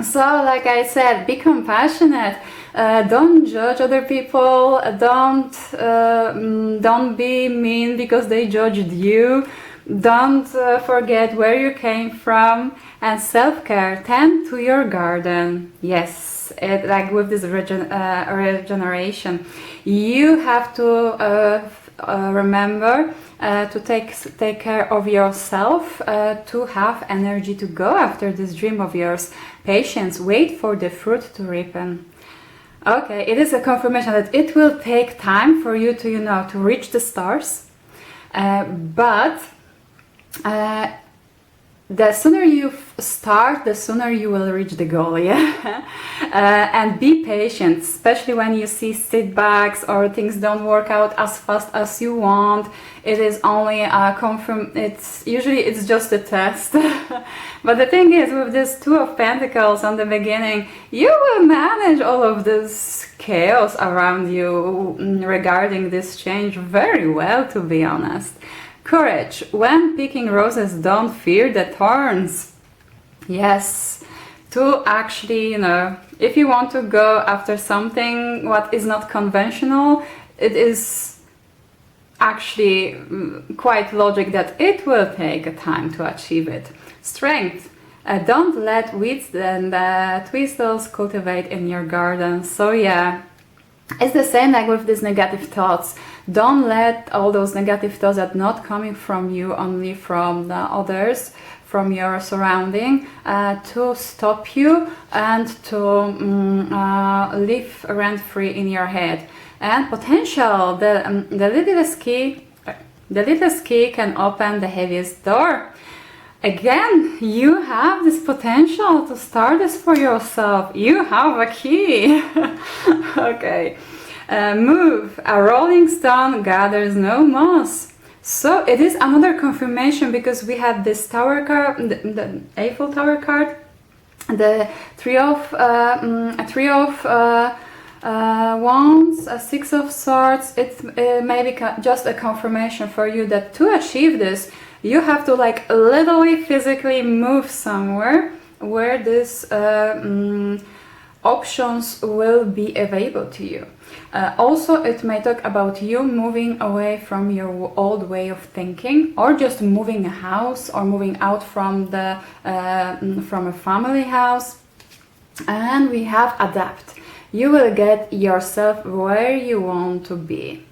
So, like I said, be compassionate. Don't judge other people. Don't be mean because they judged you. Don't forget where you came from. And self-care. Tend to your garden. Yes, like with this regeneration, you have to remember to take care of yourself, to have energy to go after this dream of yours. Patience, wait for the fruit to ripen. Okay, it is a confirmation that it will take time for you to, you know, to reach the stars, but the sooner you start, the sooner you will reach the goal, yeah? And be patient, especially when you see setbacks or things don't work out as fast as you want. It is only it's just a test. But the thing is, with this Two of Pentacles on the beginning, you will manage all of this chaos around you regarding this change very well, to be honest. Courage. When picking roses, don't fear the thorns. Yes, to actually, you know, if you want to go after something what is not conventional, it is actually quite logic that it will take time to achieve it. Strength. Don't let weeds and thistles cultivate in your garden. So yeah, it's the same like with these negative thoughts. Don't let all those negative thoughts that not coming from you, only from the others, from your surrounding, to stop you and to live rent-free in your head. And potential, the littlest key can open the heaviest door. Again, you have this potential to start this for yourself. You have a key. Okay. Move. A rolling stone gathers no moss. So it is another confirmation, because we had this tower card, the Eiffel Tower card, the three of wands, a Six of Swords. It may be just a confirmation for you that to achieve this, you have to like literally physically move somewhere where this options will be available to you. Also, it may talk about you moving away from your old way of thinking, or just moving a house, or moving out from the from a family house. And we have adapt. You will get yourself where you want to be.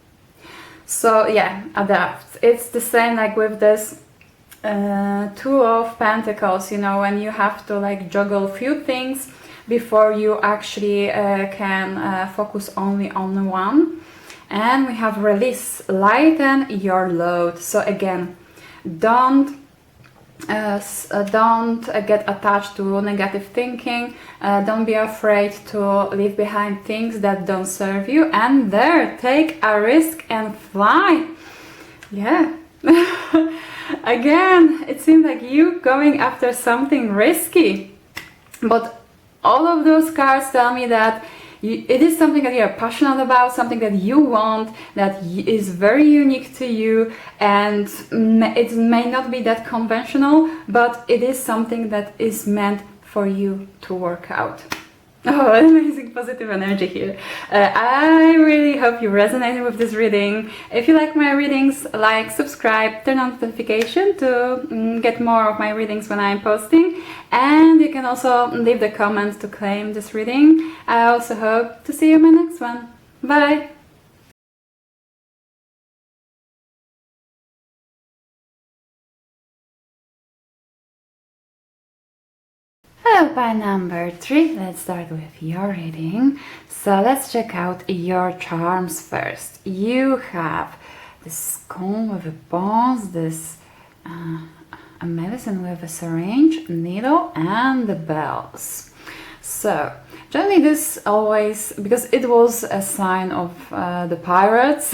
So yeah, adapt. It's the same like with this Two of Pentacles, you know, when you have to like juggle a few things before you actually can focus only on one. And we have release, lighten your load. So again, don't get attached to negative thinking. Don't be afraid to leave behind things that don't serve you, and take a risk and fly. Yeah. Again, it seems like you going after something risky, but all of those cards tell me that it is something that you're passionate about, something that you want, that is very unique to you, and it may not be that conventional, but it is something that is meant for you to work out. Oh, amazing positive energy here. I really hope you resonated with this reading. If you like my readings, like, subscribe, turn on notification to get more of my readings when I'm posting. And you can also leave the comments to claim this reading. I also hope to see you in my next one. Bye! Hello, pile number 3. Let's start with your reading. So let's check out your charms first. You have this comb with a bones, this a medicine with a syringe, needle, and the bells. So generally this always, because it was a sign of the pirates,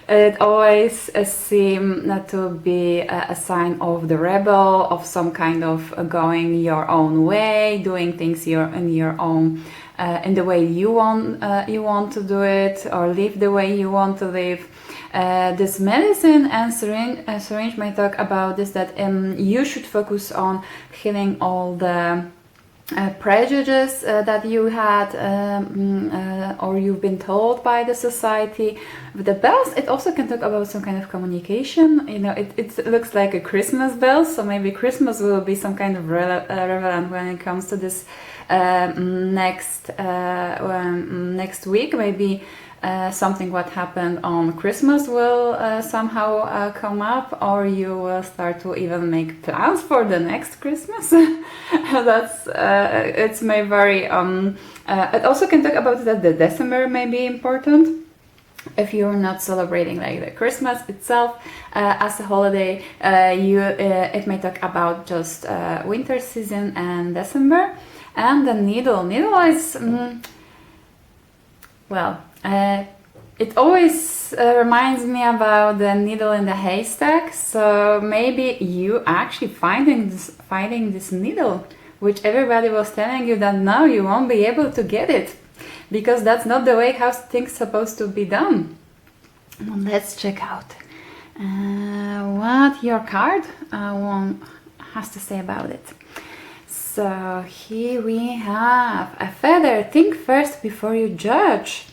it always seemed to be a sign of the rebel, of some kind of going your own way, doing things in your own, in the way you want to do it, or live the way you want to live. This medicine and syringe may talk about this, that you should focus on healing all the prejudice that you had or you've been told by the society. With the bells, it also can talk about some kind of communication. You know, it looks like a Christmas bell, so maybe Christmas will be some kind of relevant when it comes to this next week. Maybe something what happened on Christmas will somehow come up, or you will start to even make plans for the next Christmas. That's it's may very it also can talk about that the December may be important if you're not celebrating like the Christmas itself as a holiday. It may talk about just winter season and December. And the needle is well, it always reminds me about the needle in the haystack. So maybe you actually finding this needle, which everybody was telling you that now you won't be able to get it, because that's not the way how things supposed to be done. Well, let's check out what your card has to say about it. So here we have a feather. Think first before you judge.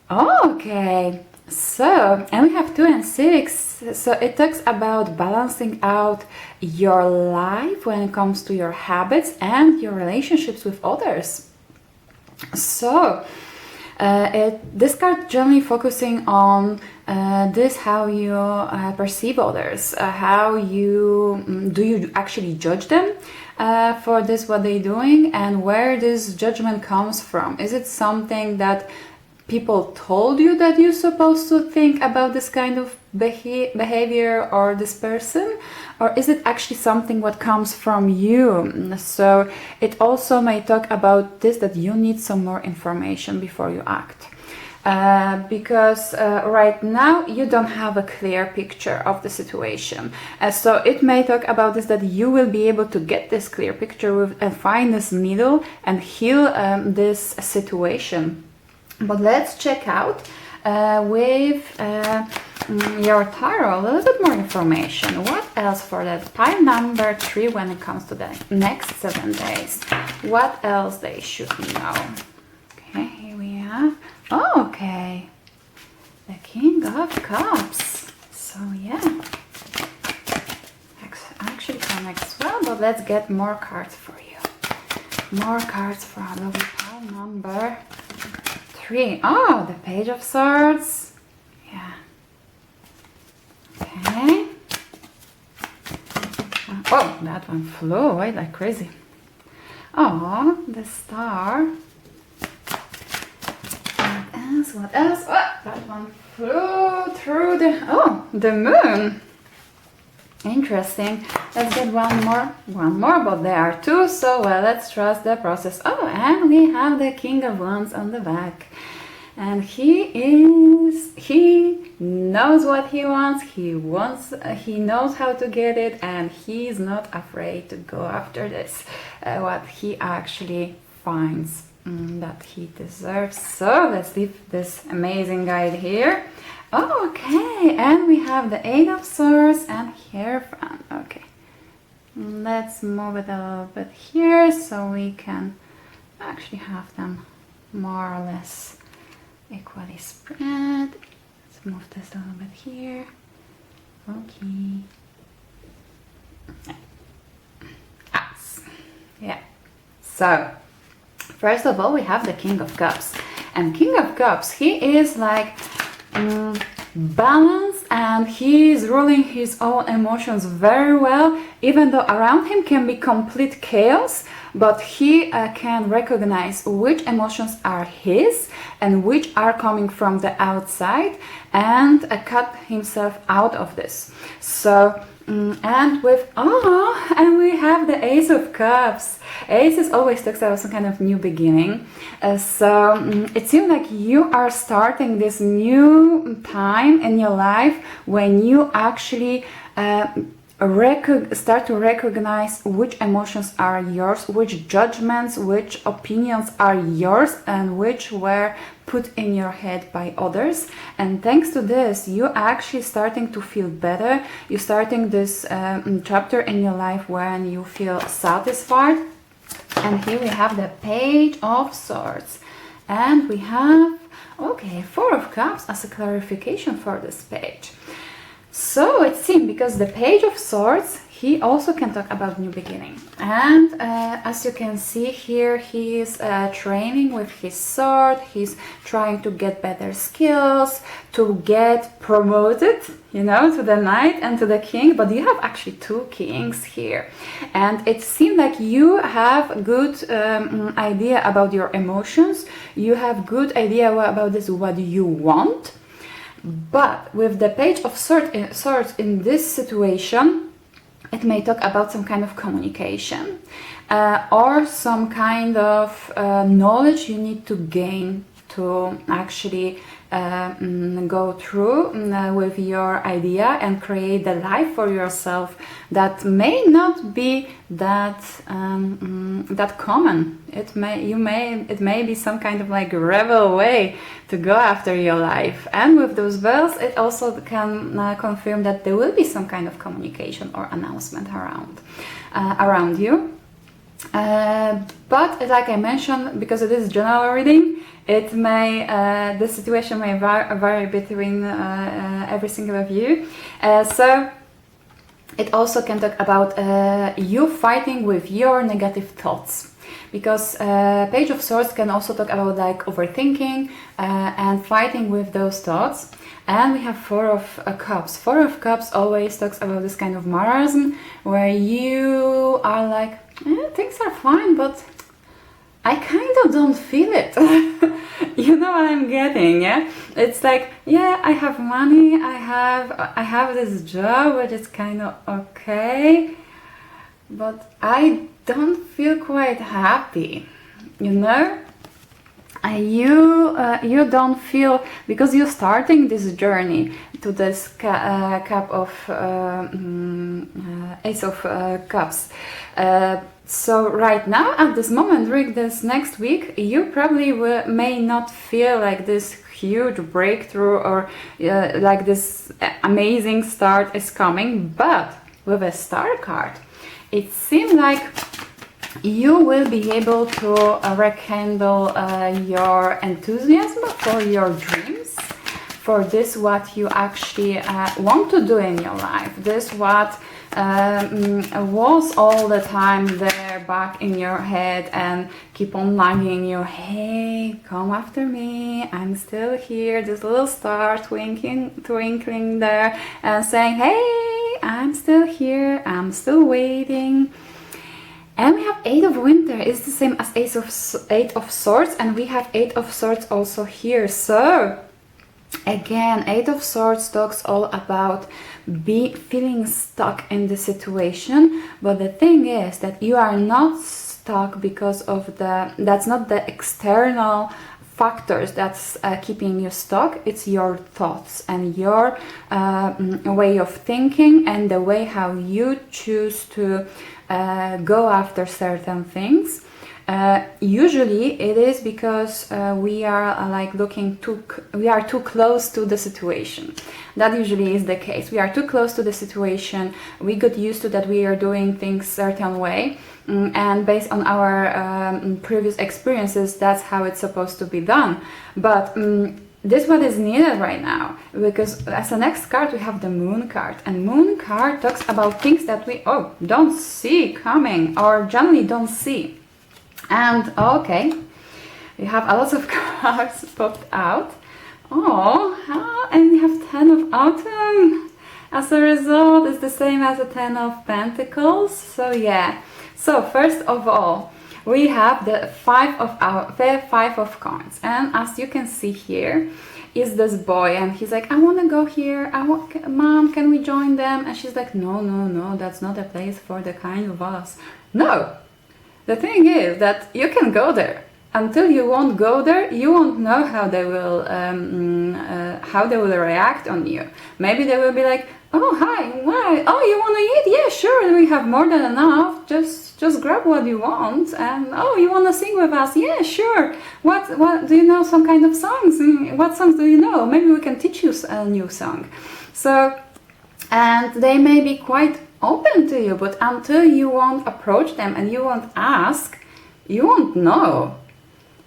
Okay, so, and we have 2 and 6. So it talks about balancing out your life when it comes to your habits and your relationships with others. So this card generally focusing on how you perceive others, how you do you actually judge them for this what they're doing, and where this judgment comes from. Is it something that people told you that you're supposed to think about this kind of behavior or this person, or is it actually something what comes from you? So it also may talk about this, that you need some more information before you act. Because right now you don't have a clear picture of the situation. So it may talk about this, that you will be able to get this clear picture and find this needle and heal this situation. But let's check out with your tarot a little bit more information. What else for that pile number 3 when it comes to the next 7 days? What else they should know? Okay, here we have. Oh, okay, the King of Cups. So yeah, actually connects well. But let's get more cards for you. More cards for our lovely pile number 3. Oh, the Page of Swords. Yeah. Okay. Oh, that one flew away like crazy. Oh, the Star. What else? Oh, that one flew through the Moon. Interesting. Let's get one more, but there are 2, so well, let's trust the process. Oh, and we have the King of Wands on the back. And he knows what he wants. He knows how to get it, and he's not afraid to go after this, what he actually finds that he deserves. So let's leave this amazing guide here. Oh, okay, and we have the 8 of Swords and Hierophant. Okay, let's move it a little bit here so we can actually have them more or less equally spread. Let's move this a little bit here. Okay. Yeah. So first of all, we have the King of Cups. And King of Cups, he is like balanced, and he is ruling his own emotions very well, even though around him can be complete chaos. But he can recognize which emotions are his and which are coming from the outside, and cut himself out of this. So and we have the Ace of Cups. Aces always talks about some kind of new beginning. So it seems like you are starting this new time in your life when you actually start to recognize which emotions are yours, which judgments, which opinions are yours, and which were put in your head by others. And thanks to this, you actually starting to feel better. You're starting this chapter in your life when you feel satisfied. And here we have the Page of Swords. And we have, okay, Four of Cups as a clarification for this page. So it seems, because the Page of Swords, he also can talk about new beginning. And as you can see here, he is training with his sword. He's trying to get better skills, to get promoted, you know, to the knight and to the king. But you have actually two kings here. And it seems like you have good idea about your emotions. You have good idea about this, what you want. But with the Page of Swords in this situation, it may talk about some kind of communication or some kind of knowledge you need to gain to actually go through with your idea and create the life for yourself that may not be that that common. It may be some kind of like rebel way to go after your life. And with those bells, it also can confirm that there will be some kind of communication or announcement around you. But like I mentioned, because it is general reading, it may the situation may vary between every single of you. So it also can talk about you fighting with your negative thoughts, because Page of Swords can also talk about like overthinking and fighting with those thoughts. And we have Four of Cups. Four of Cups always talks about this kind of marasm where you are like, things are fine, but I kind of don't feel it. You know what I'm getting, yeah? It's like, yeah, I have money, I have this job, which is kind of okay, but I don't feel quite happy, you know? You don't feel, because you're starting this journey to this cup of Ace of Cups. So right now, at this moment, during this next week, you probably may not feel like this huge breakthrough or like this amazing start is coming, but with a Star card, it seems like you will be able to rekindle your enthusiasm for your dreams, for this what you actually want to do in your life, this what was all the time there back in your head and keep on nagging you, hey, come after me, I'm still here, this little star twinkling there and saying, hey, I'm still here, I'm still waiting. And we have Eight of Winter, it's the same as Eight of Swords, and we have Eight of Swords also here. So again, Eight of Swords talks all about feeling stuck in the situation, but the thing is that you are not stuck because of that's not the external factors that's keeping you stuck. It's your thoughts and your way of thinking and the way how you choose to go after certain things. Usually it is because we are like we are too close to the situation. That usually is the case. We are too close to the situation. We got used to that we are doing things certain way, and based on our previous experiences, that's how it's supposed to be done. But this is what is needed right now, because as the next card we have the Moon card, and Moon card talks about things that we don't see coming or generally don't see. And okay, we have a lot of cards popped out. And we have 10 of Autumn. As a result, it's the same as the 10 of Pentacles. So yeah. So first of all, we have the Five of Coins, and as you can see here, is this boy, and he's like, I want to go here. Mom, can we join them? And she's like, no, that's not a place for the kind of us. No. The thing is that you can go there. Until you won't go there, you won't know how they will react on you. Maybe they will be like, oh hi, why? Oh, you want to eat? Yeah, sure. We have more than enough. Just grab what you want. And oh, you want to sing with us? Yeah, sure. What do you know? Some kind of songs? What songs do you know? Maybe we can teach you a new song. So, and they may be quite open to you, but until you won't approach them and you won't ask, you won't know.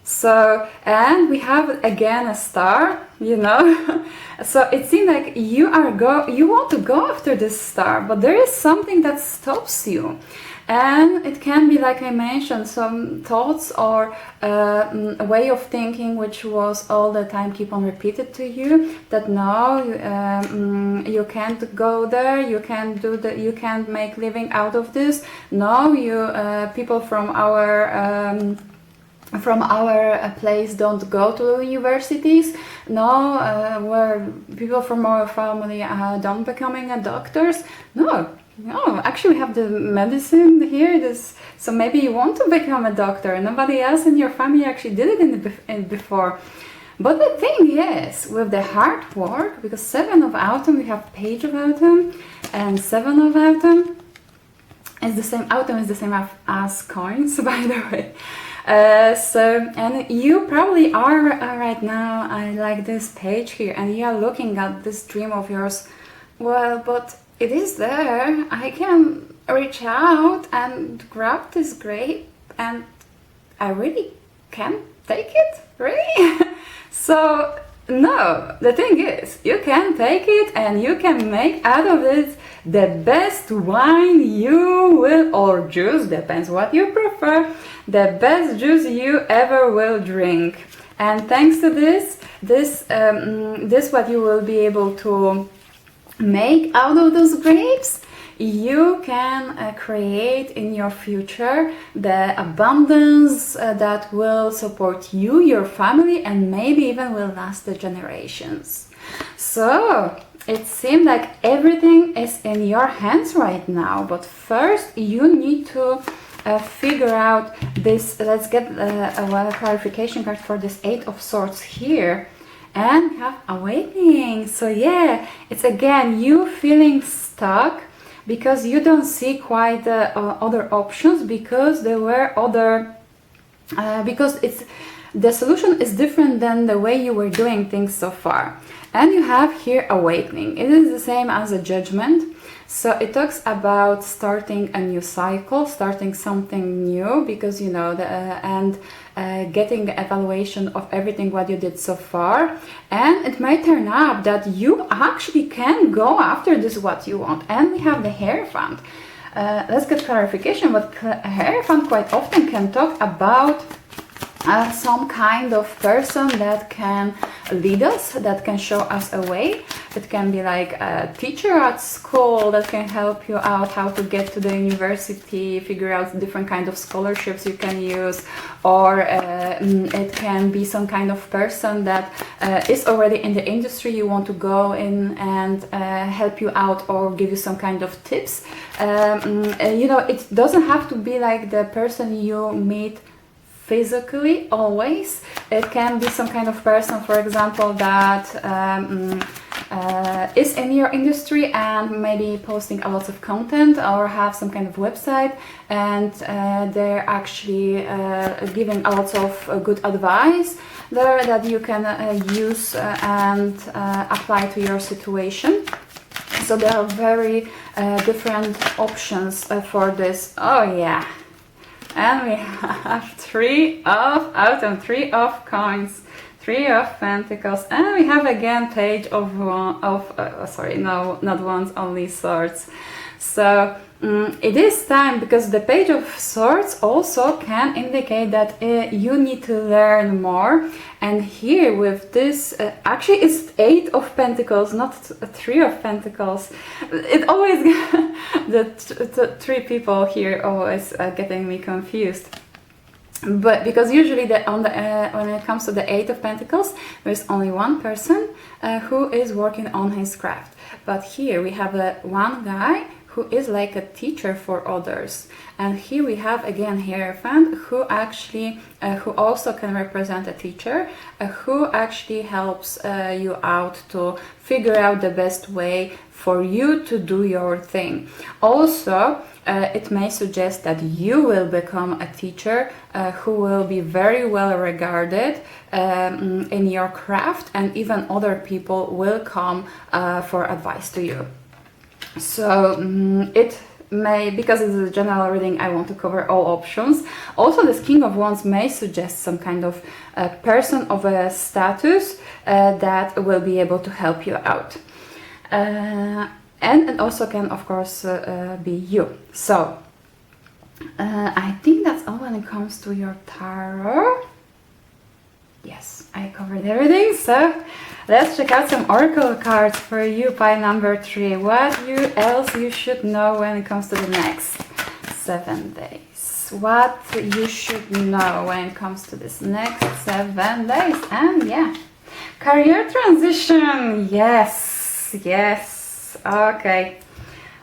So, and we have again a star, you know. So it seems like you want to go after this star, but there is something that stops you. And it can be, like I mentioned, some thoughts or a way of thinking which was all the time keep on repeated to you, that no, you can't go there, you can't do that, you can't make living out of this. No, people from our place don't go to universities. No, where people from our family don't becoming a doctors. No, actually we have the medicine here. So maybe you want to become a doctor. Nobody else in your family actually did it before. But the thing is, with the hard work, because 7 of autumn, we have page of autumn, and 7 of autumn is the same. Autumn is the same as coins, by the way. And you probably are right now, I like this page here, and you are looking at this dream of yours. Well, but it is there. I can reach out and grab this grape, and I really can take it, really? So, no, the thing is, you can take it and you can make out of it the best wine you will, or juice, depends what you prefer, the best juice you ever will drink. And thanks to this what you will be able to make out of those grapes, you can create in your future the abundance that will support you, your family, and maybe even will last the generations. So it seems like everything is in your hands right now, but first you need to figure out this. Let's get a clarification card for this 8 of Swords here. And we have awakening. So yeah, it's again you feeling stuck because you don't see quite the other options, because there were other because the solution is different than the way you were doing things so far. And you have here awakening. It is the same as a judgment. So it talks about starting a new cycle, starting something new, because you know getting the evaluation of everything what you did so far. And it might turn out that you actually can go after this what you want. And we have the Hierophant. Let's get clarification. But Hierophant quite often can talk about some kind of person that can lead us, that can show us a way. It can be like a teacher at school that can help you out how to get to the university, figure out different kind of scholarships you can use, or it can be some kind of person that is already in the industry, you want to go in and help you out or give you some kind of tips. You know, it doesn't have to be like the person you meet physically always. It can be some kind of person, for example, that is in your industry and maybe posting a lot of content or have some kind of website, and they're actually giving a lot of good advice there that you can use and apply to your situation. So there are very different options for this. Oh yeah. And we have 3 of autumn, 3 of coins, 3 of pentacles, and we have again page of sorry, no, not wands, only swords. So it is time, because the page of swords also can indicate that you need to learn more. And here with this, actually it's 8 of pentacles, not 3 of pentacles. It always, the 3 people here always getting me confused. But because usually when it comes to the 8 of pentacles, there's only one person who is working on his craft. But here we have one guy who is like a teacher for others. And here we have again Hierophant, who actually, who also can represent a teacher, who actually helps you out to figure out the best way for you to do your thing. Also, it may suggest that you will become a teacher who will be very well regarded in your craft, and even other people will come for advice to you. So may, because it's a general reading, I want to cover all options. Also, this King of Wands may suggest some kind of person of a status that will be able to help you out. And it also can, of course, be you. So, I think that's all when it comes to your tarot. Yes, I covered everything. So, let's check out some oracle cards for you, pile number 3. What else you should know when it comes to the next 7 days. What you should know when it comes to this next 7 days. And yeah, career transition. Yes, yes. Okay.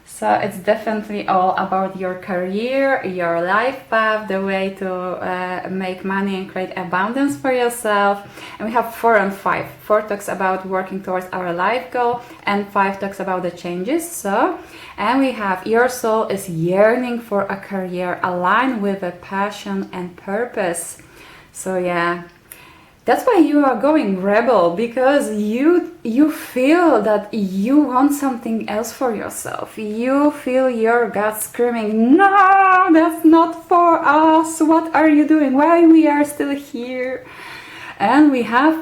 So it's definitely all about your career, your life path, the way to make money and create abundance for yourself. And we have 4 and 5. 4 talks about working towards our life goal, and 5 talks about the changes. So, and we have your soul is yearning for a career aligned with a passion and purpose. So yeah. That's why you are going rebel, because you feel that you want something else for yourself. You feel your gut screaming, no, that's not for us. What are you doing? Why we are still here? And we have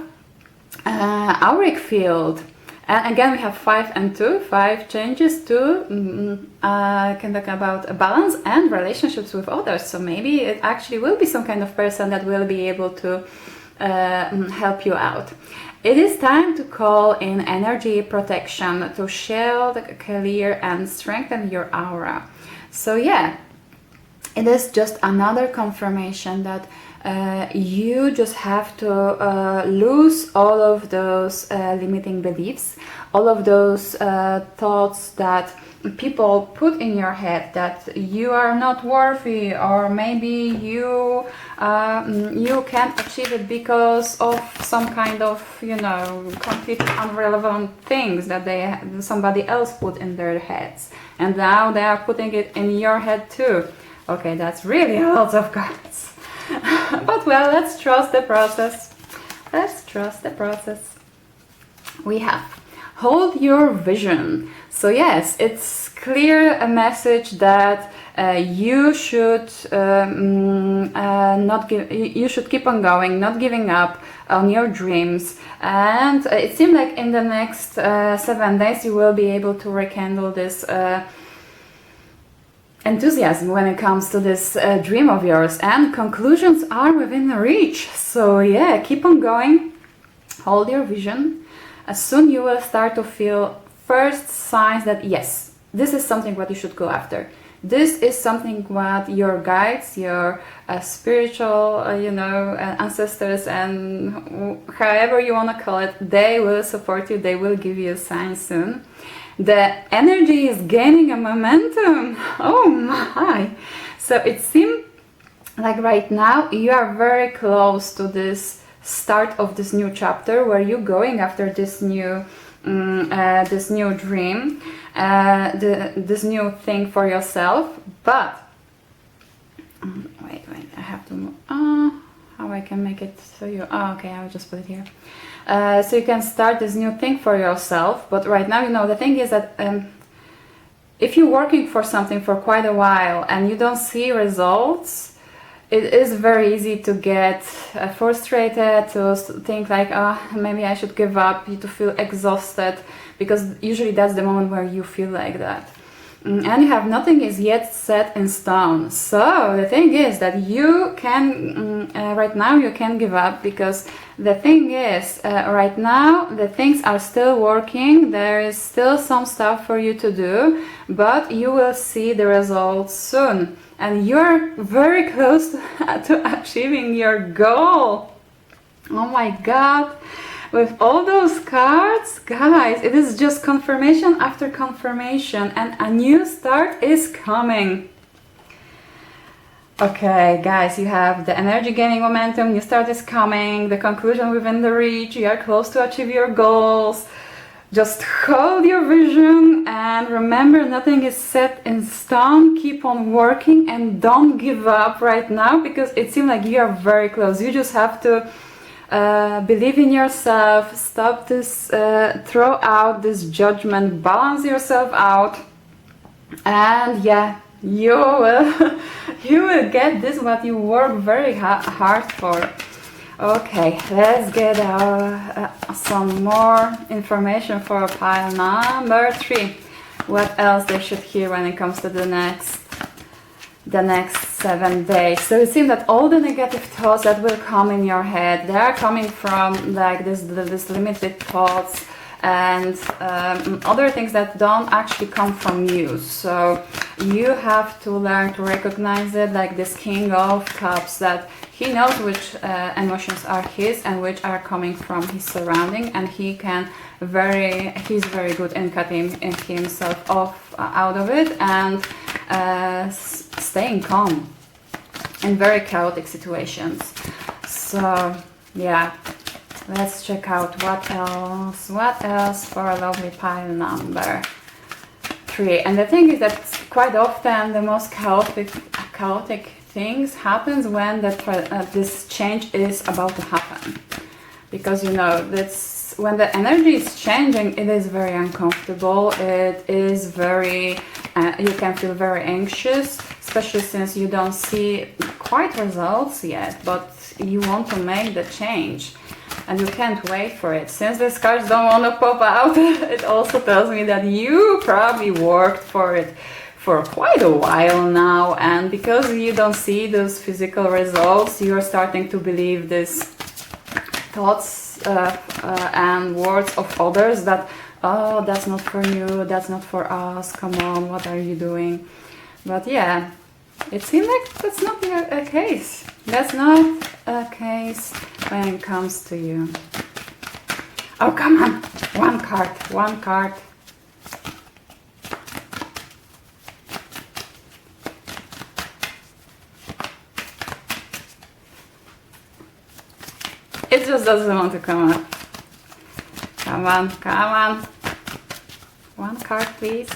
auric field. And again, we have 5 and 2. 5 changes to can talk about a balance and relationships with others. So maybe it actually will be some kind of person that will be able to help you out. It is time to call in energy protection to shield, clear, and strengthen your aura. So yeah, it is just another confirmation that you just have to lose all of those limiting beliefs, all of those thoughts that people put in your head, that you are not worthy, or maybe you can't achieve it because of some kind of, you know, completely irrelevant things that somebody else put in their heads, and now they are putting it in your head too. Okay, that's really a lot of cards. But well, let's trust the process. Let's trust the process. We have hold your vision. So yes, it's clear a message that you should you should keep on going, not giving up on your dreams. And it seems like in the next 7 days you will be able to rekindle this enthusiasm when it comes to this dream of yours, and conclusions are within reach. So yeah, keep on going, hold your vision. Soon you will start to feel first signs that yes, this is something what you should go after. This is something what your guides, your spiritual, ancestors, and however you want to call it, they will support you, they will give you signs soon. The energy is gaining a momentum. Oh my! So it seems like right now you are very close to this start of this new chapter, where you're going after this new dream, this new thing for yourself. But wait, I have to move. How I can make it so you? Okay, I'll just put it here. So you can start this new thing for yourself. But right now, the thing is that if you're working for something for quite a while and you don't see results, it is very easy to get frustrated, to think like, maybe I should give up, to feel exhausted, because usually that's the moment where you feel like that. And you have nothing is yet set in stone. So the thing is that you can, right now you can give up, because the thing is, right now the things are still working, there is still some stuff for you to do, but you will see the results soon. And you're very close to achieving your goal. Oh my God. With all those cards, guys, it is just confirmation after confirmation, and a new start is coming. Okay, guys, you have the energy gaining momentum, new start is coming, the conclusion within the reach, you are close to achieve your goals. Just hold your vision and remember, nothing is set in stone. Keep on working and don't give up right now, because it seems like you are very close. You just have to believe in yourself, stop this, throw out this judgment, balance yourself out, And yeah, you will you will get this what you work very hard for. Okay, let's get some more information for pile number 3. What else they should hear when it comes to the next 7 days? So it seems that all the negative thoughts that will come in your head, they are coming from like this limited thoughts and other things that don't actually come from you. So you have to learn to recognize it, like this King of Cups, that he knows which emotions are his and which are coming from his surrounding, and he's very good in cutting himself off out of it and staying calm in very chaotic situations. So yeah, let's check out what else for a lovely pile number 3. And the thing is that quite often the most chaotic things happens when this change is about to happen, because you know that's when the energy is changing. It is very uncomfortable. It is very you can feel very anxious, especially since you don't see quite results yet, but you want to make the change and you can't wait for it. Since these cards don't want to pop out, it also tells me that you probably worked for it for quite a while now, and because you don't see those physical results, you're starting to believe these thoughts and words of others that, oh, that's not for you, that's not for us, come on, what are you doing? But yeah, it seems like that's not a case. That's not a case when it comes to you. Oh, come on, one card. It just doesn't want to come up. Come on. One card, please.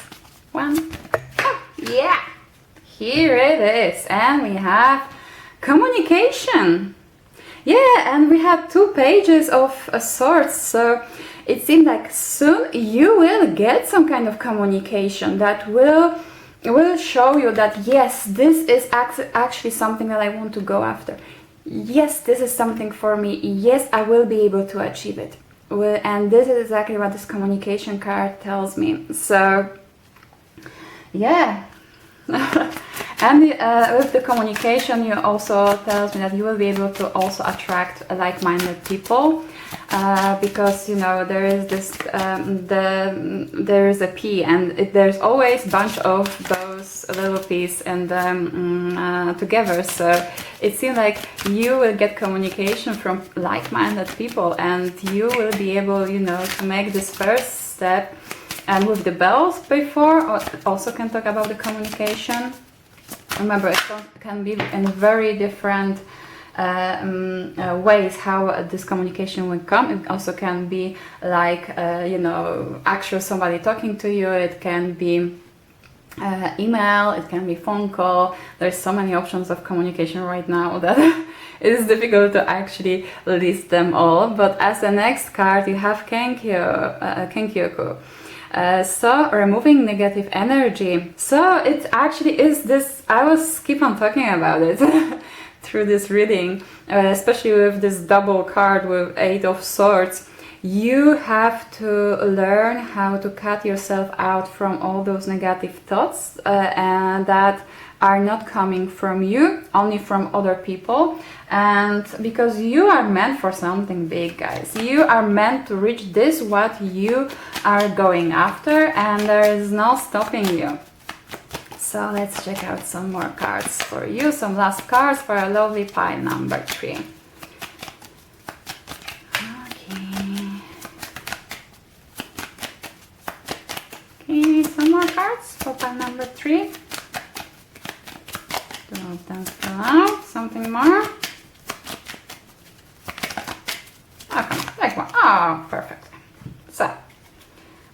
One. Oh, yeah. Here it is. And we have communication. Yeah, and we have 2 pages of swords. So it seems like soon you will get some kind of communication that will show you that yes, this is actually something that I want to go after. Yes, this is something for me. Yes, I will be able to achieve it. And this is exactly what this communication card tells me. So, yeah. And with the communication, you also tells me that you will be able to also attract like-minded people, because you know there is this there is a P, and there's always a bunch of those little P's and together. So it seems like you will get communication from like-minded people, and you will be able, you know, to make this first step. And with the bells before, also can talk about the communication. Remember, it can be in very different ways how this communication will come. It also can be like, you know, actually somebody talking to you. It can be email, it can be phone call. There's so many options of communication right now that it is difficult to actually list them all. But as the next card, you have Kenkyoku. So removing negative energy. So it actually is this, I was keep on talking about it through this reading, especially with this double card with 8 of Swords. You have to learn how to cut yourself out from all those negative thoughts and that are not coming from you, only from other people. And because you are meant for something big, guys. You are meant to reach this, what you are going after, and there is no stopping you. So let's check out some more cards for you, some last cards for a lovely pile number 3. Okay, some more cards for pile number 3. Something more. Okay, like one. Oh, perfect. So,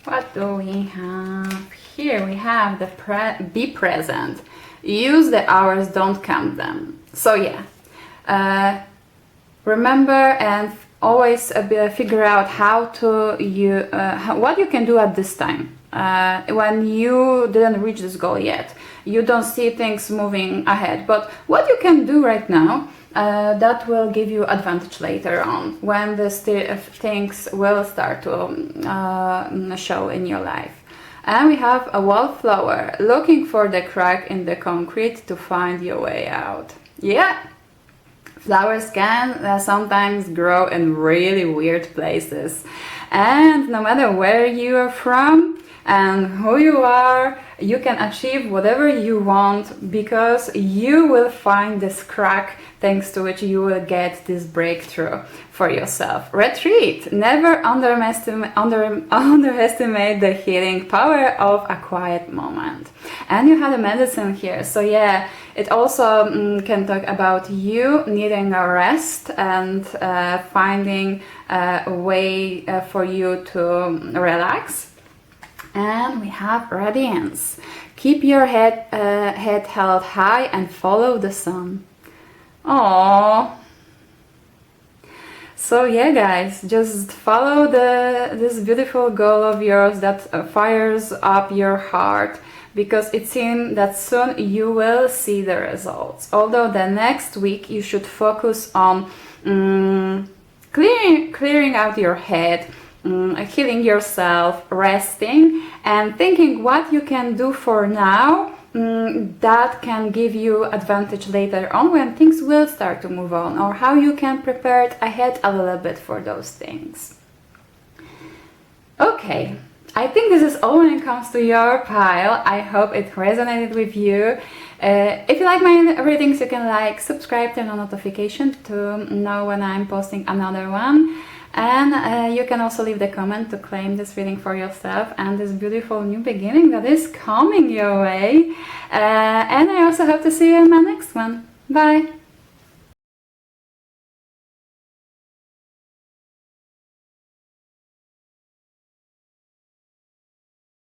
what do we have here? We have the be present. Use the hours, don't count them. So yeah, remember and always figure out how to what you can do at this time. when you didn't reach this goal yet. You don't see things moving ahead. But what you can do right now, that will give you advantage later on, when the things will start to show in your life. And we have a wallflower, looking for the crack in the concrete to find your way out. Yeah, flowers can sometimes grow in really weird places. And no matter where you are from and who you are, you can achieve whatever you want, because you will find this crack thanks to which you will get this breakthrough for yourself. Retreat. Never underestimate the healing power of a quiet moment. And you have a medicine here. So yeah, it also can talk about you needing a rest and finding a way for you to relax. And we have radiance. Keep your head held high and follow the sun. Aww. So yeah, guys, just follow this beautiful goal of yours that fires up your heart, because it seems that soon you will see the results. Although the next week you should focus on clearing out your head, healing yourself, resting, and thinking what you can do for now that can give you advantage later on when things will start to move on, or how you can prepare it ahead a little bit for those things. Okay, I think this is all when it comes to your pile. I hope it resonated with you. If you like my readings, you can like, subscribe, turn on notification to know when I'm posting another one. And you can also leave the comment to claim this reading for yourself and this beautiful new beginning that is coming your way. And I also hope to see you in my next one. Bye!